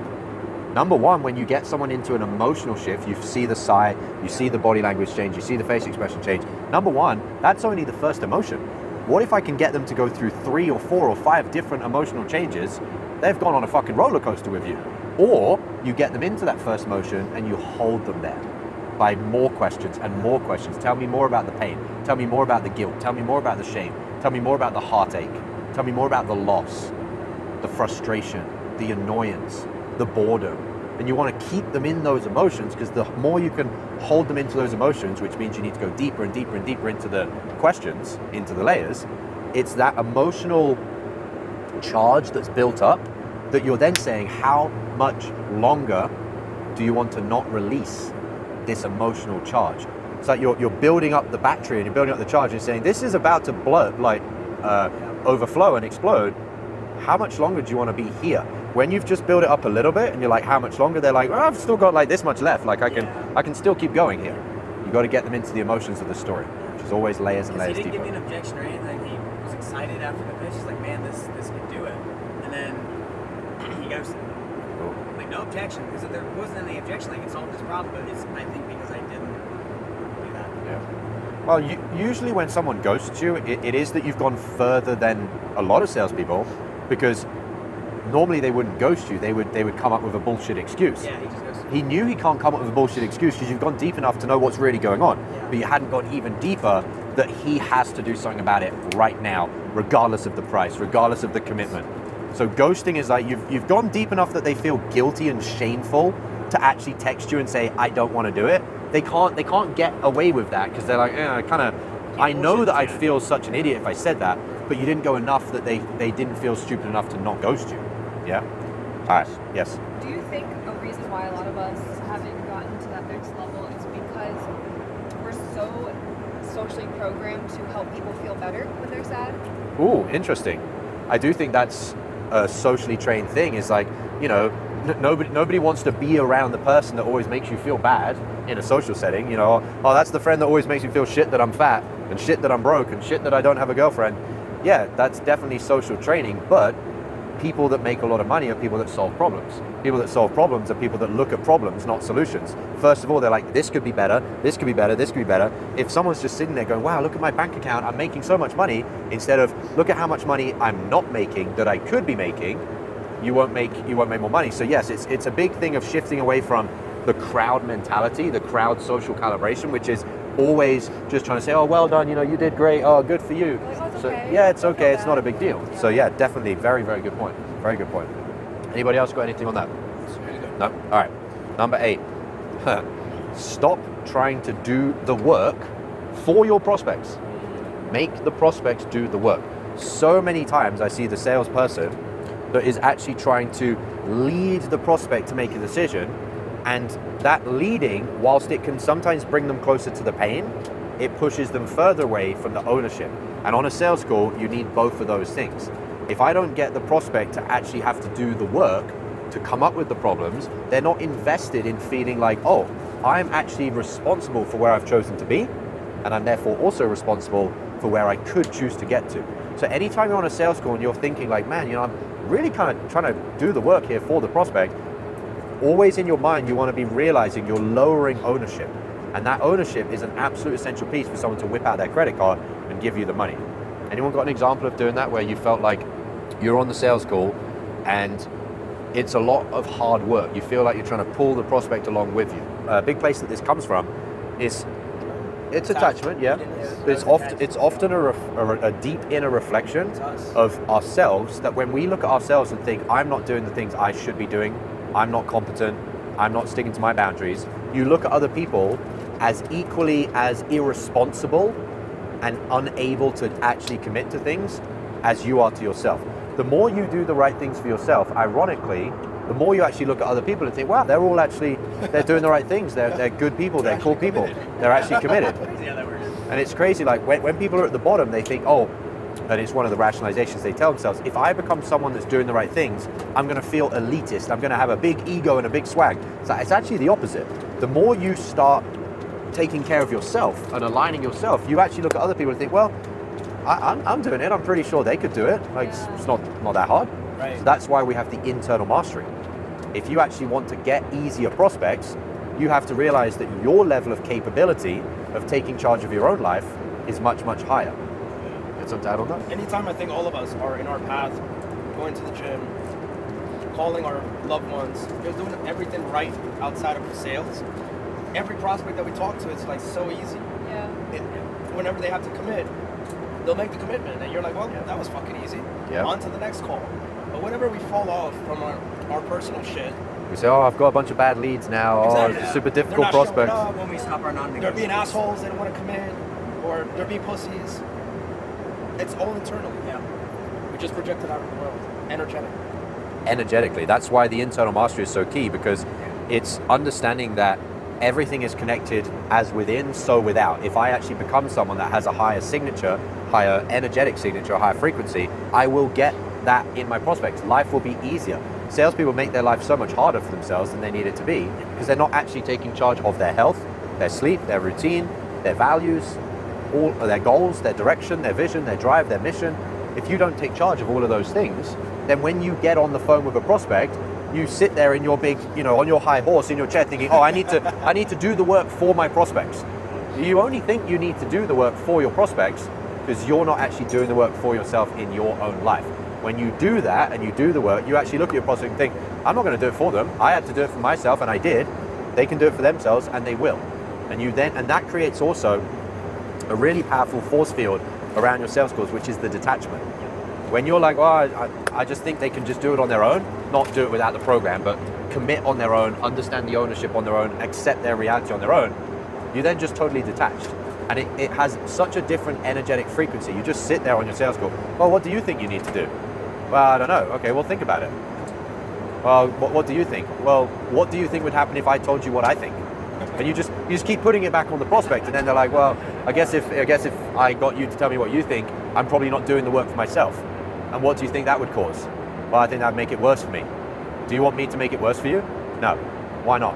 Number one, when you get someone into an emotional shift, you see the sigh, you see the body language change, you see the face expression change. Number one, that's only the first emotion. What if I can get them to go through 3 or 4 or 5 different emotional changes? They've gone on a fucking roller coaster with you. Or you get them into that first emotion and you hold them there by more questions and more questions. Tell me more about the pain. Tell me more about the guilt. Tell me more about the shame. Tell me more about the heartache. Tell me more about the loss, the frustration, the annoyance, the boredom. And you want to keep them in those emotions because the more you can hold them into those emotions, which means you need to go deeper and deeper and deeper into the questions, into the layers, it's that emotional charge that's built up that you're then saying, how much longer do you want to not release this emotional charge? It's like you're building up the battery and you're building up the charge and saying, this is about to overflow and explode. How much longer do you want to be here? When you've just built it up a little bit and you're like, how much longer? They're like, oh, I've still got like this much left. Like I can still keep going here. You got to get them into the emotions of the story, which is always layers and layers He didn't deeper. give me an objection or anything. He was excited after the pitch. He's like, man, this could do it. And then he goes, like, no objection, because if there wasn't any objection, like, it solved his problem. But it's, I think, because I didn't do that. Yeah. Well, usually when someone ghosts you, it is that you've gone further than a lot of salespeople, because normally they wouldn't ghost you. They would come up with a bullshit excuse. Yeah, he just goes, He knew he can't come up with a bullshit excuse because you've gone deep enough to know what's really going on. Yeah. But you hadn't gone even deeper that he has to do something about it right now, regardless of the price, regardless of the commitment. So ghosting is like you've gone deep enough that they feel guilty and shameful to actually text you and say, I don't want to do it. They can't get away with that because they're like, I know that I'd feel such an idiot if I said that, but you didn't go enough that they didn't feel stupid enough to not ghost you. Yeah? All right, yes. Do you think a reason why a lot of us haven't gotten to that next level is because we're so socially programmed to help people feel better when they're sad? Ooh, interesting. I do think that's a socially trained thing. Is like, you know, nobody wants to be around the person that always makes you feel bad in a social setting. You know, oh, that's the friend that always makes me feel shit that I'm fat and shit that I'm broke and shit that I don't have a girlfriend. Yeah, that's definitely social training, but people that make a lot of money are people that solve problems. People that solve problems are people that look at problems, not solutions. First of all, they're like, this could be better, this could be better, this could be better. If someone's just sitting there going, wow, look at my bank account, I'm making so much money, instead of look at how much money I'm not making that I could be making, you won't make more money. So yes, it's a big thing of shifting away from the crowd mentality, the crowd social calibration, which is always just trying to say, oh, well done, you know, you did great, oh, good for you. Like, oh, it's So okay. yeah, it's okay, it's bad. not a big deal. Yeah. So yeah, definitely, very, very good point. Very good point. Anybody else got anything on that? No? All right. Number 8. Stop trying to do the work for your prospects. Make the prospects do the work. So many times I see the salesperson that is actually trying to lead the prospect to make a decision, and that leading, whilst it can sometimes bring them closer to the pain, it pushes them further away from the ownership. And on a sales call, you need both of those things. If I don't get the prospect to actually have to do the work to come up with the problems, they're not invested in feeling like, oh, I'm actually responsible for where I've chosen to be, and I'm therefore also responsible for where I could choose to get to. So anytime you're on a sales call and you're thinking like, man, I'm really kind of trying to do the work here for the prospect, always in your mind, you want to be realizing you're lowering ownership. And that ownership is an absolute essential piece for someone to whip out their credit card and give you the money. Anyone got an example of doing that where you felt like you're on the sales call and it's a lot of hard work? You feel like you're trying to pull the prospect along with you. A big place that this comes from is it's attachment, yeah. But it's often a deep inner reflection of ourselves, that when we look at ourselves and think, I'm not doing the things I should be doing, I'm not competent, I'm not sticking to my boundaries, you look at other people as equally as irresponsible and unable to actually commit to things as you are to yourself. The more you do the right things for yourself, ironically, the more you actually look at other people and think, wow, they're doing the right things, they're good people, they're cool people, they're actually committed. And it's crazy, like when people are at the bottom, they think, oh, and it's one of the rationalizations they tell themselves, if I become someone that's doing the right things, I'm going to feel elitist, I'm going to have a big ego and a big swag. So it's actually the opposite. The more you start taking care of yourself and aligning yourself, you actually look at other people and think, well, I'm doing it, I'm pretty sure they could do it. Like, it's not that hard. Right. So that's why we have the internal mastery. If you actually want to get easier prospects, you have to realize that your level of capability of taking charge of your own life is much, much higher. Get some data on that? Anytime I think all of us are in our path, going to the gym, calling our loved ones, they're doing everything right outside of sales. Every prospect that we talk to, it's like so easy. Yeah. Whenever they have to commit, they'll make the commitment, and you're like, well, that was fucking easy. Yeah. On to the next call. But whenever we fall off from our personal shit, We say, oh, I've got a bunch of bad leads now, Exactly. oh, it's super difficult They're not showing prospects. up, When we stop our they're non-negotiables. being assholes, they don't want to commit, or they're being pussies. It's all internal. Yeah. We just project it out in the world. Energetic. Energetically. That's why the internal mastery is so key, because it's understanding that everything is connected as within, so without. If I actually become someone that has a higher signature, higher energetic signature, higher frequency, I will get that in my prospects. Life will be easier. Salespeople make their life so much harder for themselves than they need it to be, because they're not actually taking charge of their health, their sleep, their routine, their values, all of their goals, their direction, their vision, their drive, their mission. If you don't take charge of all of those things, then when you get on the phone with a prospect, you sit there in your big, on your high horse in your chair thinking, oh, I need to do the work for my prospects. You only think you need to do the work for your prospects because you're not actually doing the work for yourself in your own life. When you do that and you do the work, you actually look at your prospect and think, I'm not going to do it for them. I had to do it for myself, and I did. They can do it for themselves, and they will. And that creates also a really powerful force field around your sales calls, which is the detachment. When you're like, oh, I just think they can just do it on their own, not do it without the program, but commit on their own, understand the ownership on their own, accept their reality on their own, you then just totally detached. And it has such a different energetic frequency. You just sit there on your sales call. Well, what do you think you need to do? Well, I don't know. Okay, well, think about it. Well, what do you think? Well, what do you think would happen if I told you what I think? And you just keep putting it back on the prospect, and then they're like, well, I guess if I got you to tell me what you think, I'm probably not doing the work for myself. And what do you think that would cause? Well, I think that'd make it worse for me. Do you want me to make it worse for you? No. Why not?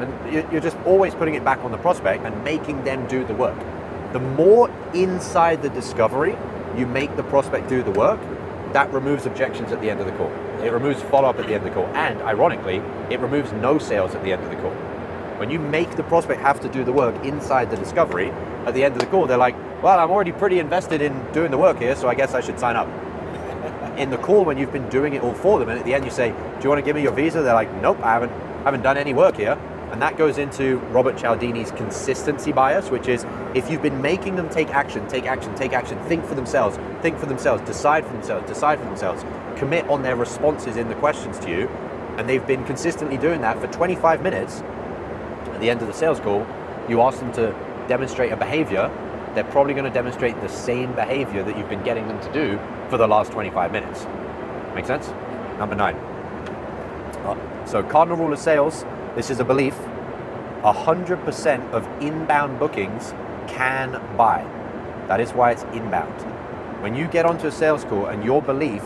And you're just always putting it back on the prospect and making them do the work. The more inside the discovery you make the prospect do the work, that removes objections at the end of the call. It removes follow-up at the end of the call. And ironically, it removes no sales at the end of the call. When you make the prospect have to do the work inside the discovery, at the end of the call, they're like, well, I'm already pretty invested in doing the work here, so I guess I should sign up. In the call, when you've been doing it all for them, and at the end you say, do you want to give me your visa? They're like, nope, I haven't done any work here. And that goes into Robert Cialdini's consistency bias, which is if you've been making them take action, think for themselves, decide for themselves, commit on their responses in the questions to you, and they've been consistently doing that for 25 minutes, at the end of the sales call, you ask them to demonstrate a behavior, they're probably going to demonstrate the same behavior that you've been getting them to do for the last 25 minutes. Make sense? Number 9. So cardinal rule of sales, this is a belief, 100% of inbound bookings can buy. That is why it's inbound. When you get onto a sales call and your belief,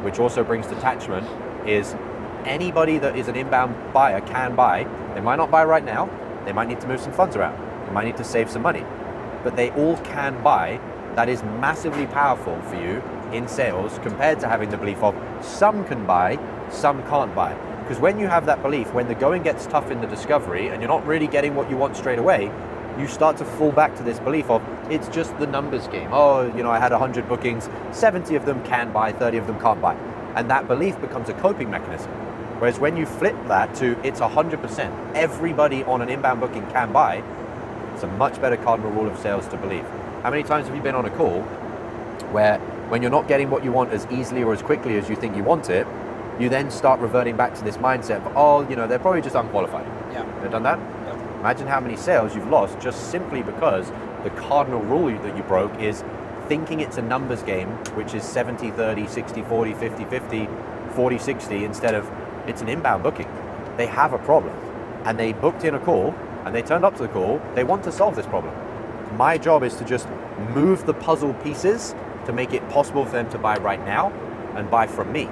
which also brings detachment, is anybody that is an inbound buyer can buy. They might not buy right now. They might need to move some funds around. They might need to save some money, but they all can buy. That is massively powerful for you in sales compared to having the belief of some can buy, some can't buy. Because when you have that belief, when the going gets tough in the discovery and you're not really getting what you want straight away, you start to fall back to this belief of it's just the numbers game. Oh, I had 100 bookings, 70 of them can buy, 30 of them can't buy. And that belief becomes a coping mechanism. Whereas when you flip that to it's 100%, everybody on an inbound booking can buy, it's a much better cardinal rule of sales to believe. How many times have you been on a call where when you're not getting what you want as easily or as quickly as you think you want it, you then start reverting back to this mindset of, they're probably just unqualified. Yeah. You've done that? Yeah. Imagine how many sales you've lost just simply because the cardinal rule that you broke is thinking it's a numbers game, which is 70-30, 60-40, 50-50, 40-60, instead of it's an inbound booking. They have a problem and they booked in a call and they turned up to the call. They want to solve this problem. My job is to just move the puzzle pieces to make it possible for them to buy right now and buy from me.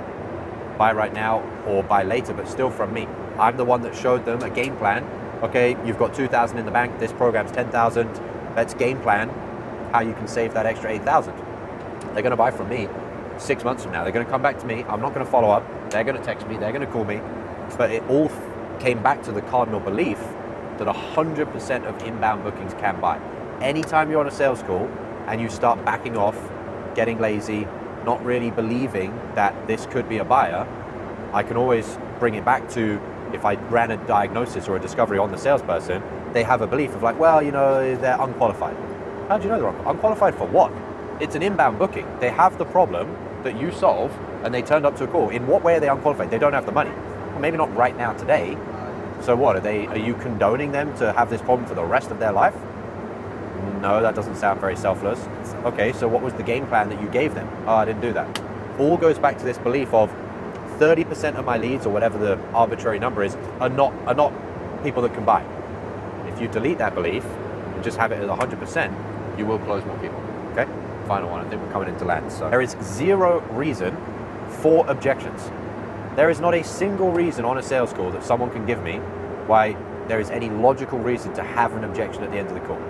Buy right now or buy later, but still from me. I'm the one that showed them a game plan. Okay, you've got 2,000 in the bank. This program's 10,000. Let's game plan how you can save that extra 8,000. They're going to buy from me 6 months from now. They're going to come back to me. I'm not going to follow up. They're going to text me. They're going to call me. But it all came back to the cardinal belief that 100% of inbound bookings can buy. Anytime you're on a sales call and you start backing off, getting lazy, not really believing that this could be a buyer, I can always bring it back to if I ran a diagnosis or a discovery on the salesperson, they have a belief of like, well, they're unqualified. How do you know they're unqualified for what? It's an inbound booking. They have the problem that you solve and they turned up to a call. In what way are they unqualified? They don't have the money. Well, maybe not right now today. So what, are you condoning them to have this problem for the rest of their life? No, that doesn't sound very selfless. Okay, so what was the game plan that you gave them? Oh, I didn't do that. All goes back to this belief of 30% of my leads, or whatever the arbitrary number is, are not people that can buy. If you delete that belief and just have it at 100%, you will close more people. Okay? Final one, I think we're coming into land. So there is zero reason for objections. There is not a single reason on a sales call that someone can give me why there is any logical reason to have an objection at the end of the call.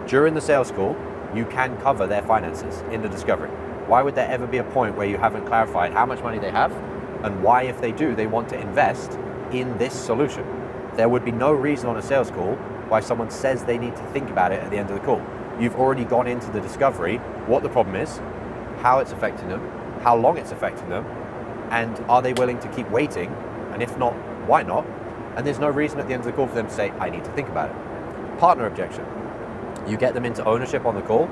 During the sales call, you can cover their finances in the discovery. Why would there ever be a point where you haven't clarified how much money they have and why, if they do, they want to invest in this solution? There would be no reason on a sales call why someone says they need to think about it at the end of the call. You've already gone into the discovery, what the problem is, how it's affecting them, how long it's affecting them, and are they willing to keep waiting? And if not, why not? And there's no reason at the end of the call for them to say, I need to think about it. Partner objection. You get them into ownership on the call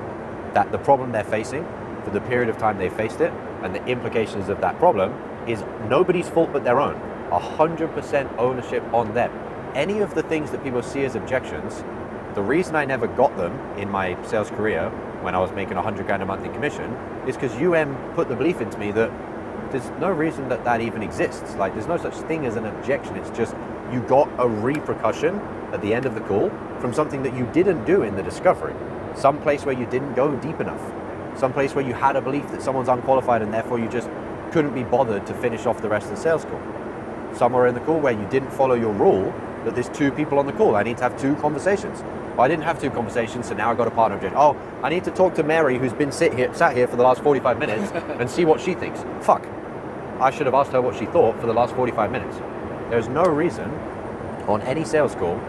that the problem they're facing for the period of time they faced it and the implications of that problem is nobody's fault but their own. 100% ownership on them. Any of the things that people see as objections, the reason I never got them in my sales career when I was making 100 grand a month in commission is because UM put the belief into me that there's no reason that even exists. Like, there's no such thing as an objection. It's just you got a repercussion at the end of the call from something that you didn't do in the discovery. Some place where you didn't go deep enough. Some place where you had a belief that someone's unqualified and therefore you just couldn't be bothered to finish off the rest of the sales call. Somewhere in the call where you didn't follow your rule that there's 2 people on the call. I need to have 2 conversations. Well, I didn't have 2 conversations, so now I got a partner objection. Oh, I need to talk to Mary, who's been sat here for the last 45 minutes and see what she thinks. Fuck. I should have asked her what she thought for the last 45 minutes. There's no reason on any sales call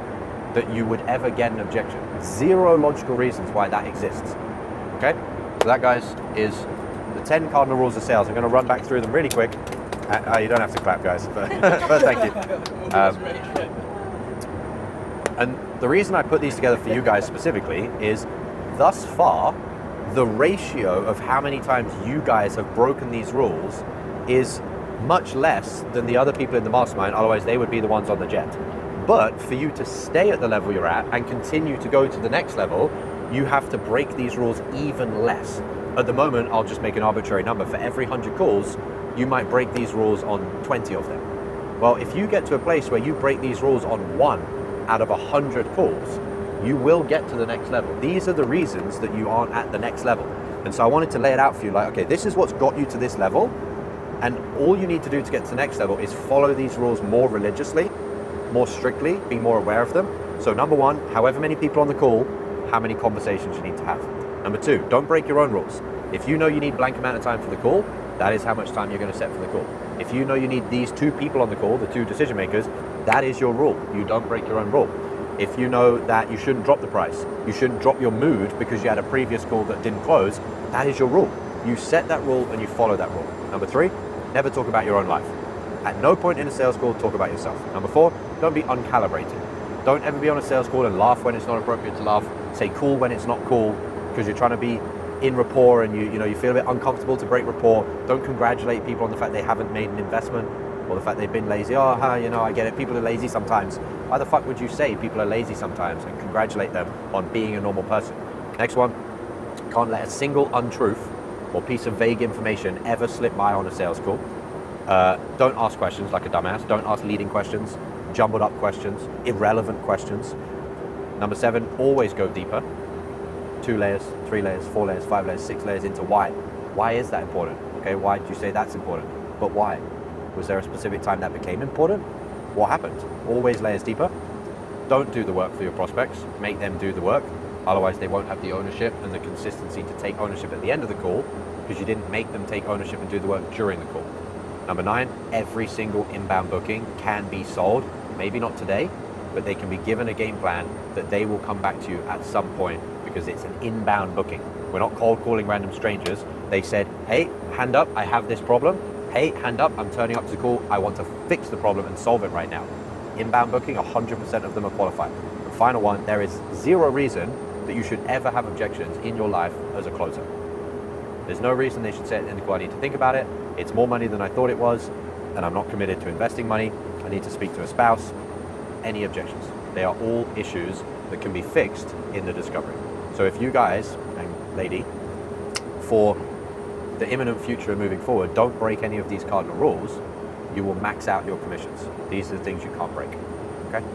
that you would ever get an objection. 0 logical reasons why that exists. Okay? So that, guys, is the 10 cardinal rules of sales. I'm going to run back through them really quick. You don't have to clap, guys, but thank you. And the reason I put these together for you guys specifically is, thus far, the ratio of how many times you guys have broken these rules is much less than the other people in the mastermind, otherwise they would be the ones on the jet. But for you to stay at the level you're at and continue to go to the next level, you have to break these rules even less. At the moment, I'll just make an arbitrary number. For every 100 calls, you might break these rules on 20 of them. Well, if you get to a place where you break these rules on 1 out of 100 calls, you will get to the next level. These are the reasons that you aren't at the next level. And so I wanted to lay it out for you like, okay, this is what's got you to this level, and all you need to do to get to the next level is follow these rules more religiously, more strictly, be more aware of them. So number one, however many people on the call, how many conversations you need to have. Number two, don't break your own rules. If you know you need blank amount of time for the call, that is how much time you're going to set for the call. If you know you need these 2 people on the call, the 2 decision makers, that is your rule. You don't break your own rule. If you know that you shouldn't drop the price, you shouldn't drop your mood because you had a previous call that didn't close, that is your rule. You set that rule and you follow that rule. Number 3, never talk about your own life. At no point in a sales call, talk about yourself. Number 4, don't be uncalibrated. Don't ever be on a sales call and laugh when it's not appropriate to laugh. Say cool when it's not cool because you're trying to be in rapport and you feel a bit uncomfortable to break rapport. Don't congratulate people on the fact they haven't made an investment or the fact they've been lazy. Oh, I get it. People are lazy sometimes. Why the fuck would you say people are lazy sometimes and congratulate them on being a normal person? Next one, can't let a single untruth or piece of vague information ever slip by on a sales call. Don't ask questions like a dumbass. Don't ask leading questions, jumbled up questions, irrelevant questions. Number 7, always go deeper. 2 layers, 3 layers, 4 layers, 5 layers, 6 layers into why. Why is that important? Okay, why do you say that's important? But why? Was there a specific time that became important? What happened? Always layers deeper. Don't do the work for your prospects. Make them do the work. Otherwise, they won't have the ownership and the consistency to take ownership at the end of the call because you didn't make them take ownership and do the work during the call. Number 9, every single inbound booking can be sold. Maybe not today, but they can be given a game plan that they will come back to you at some point because it's an inbound booking. We're not cold calling random strangers. They said, hey, hand up, I have this problem. Hey, hand up, I'm turning up to the call. I want to fix the problem and solve it right now. Inbound booking, 100% of them are qualified. The final one, there is 0 reason that you should ever have objections in your life as a closer. There's no reason they should say in the call, I need to think about it. It's more money than I thought it was, and I'm not committed to investing money. I need to speak to a spouse. Any objections? They are all issues that can be fixed in the discovery. So if you guys, and lady, for the imminent future moving forward, don't break any of these cardinal rules, you will max out your commissions. These are the things you can't break, okay?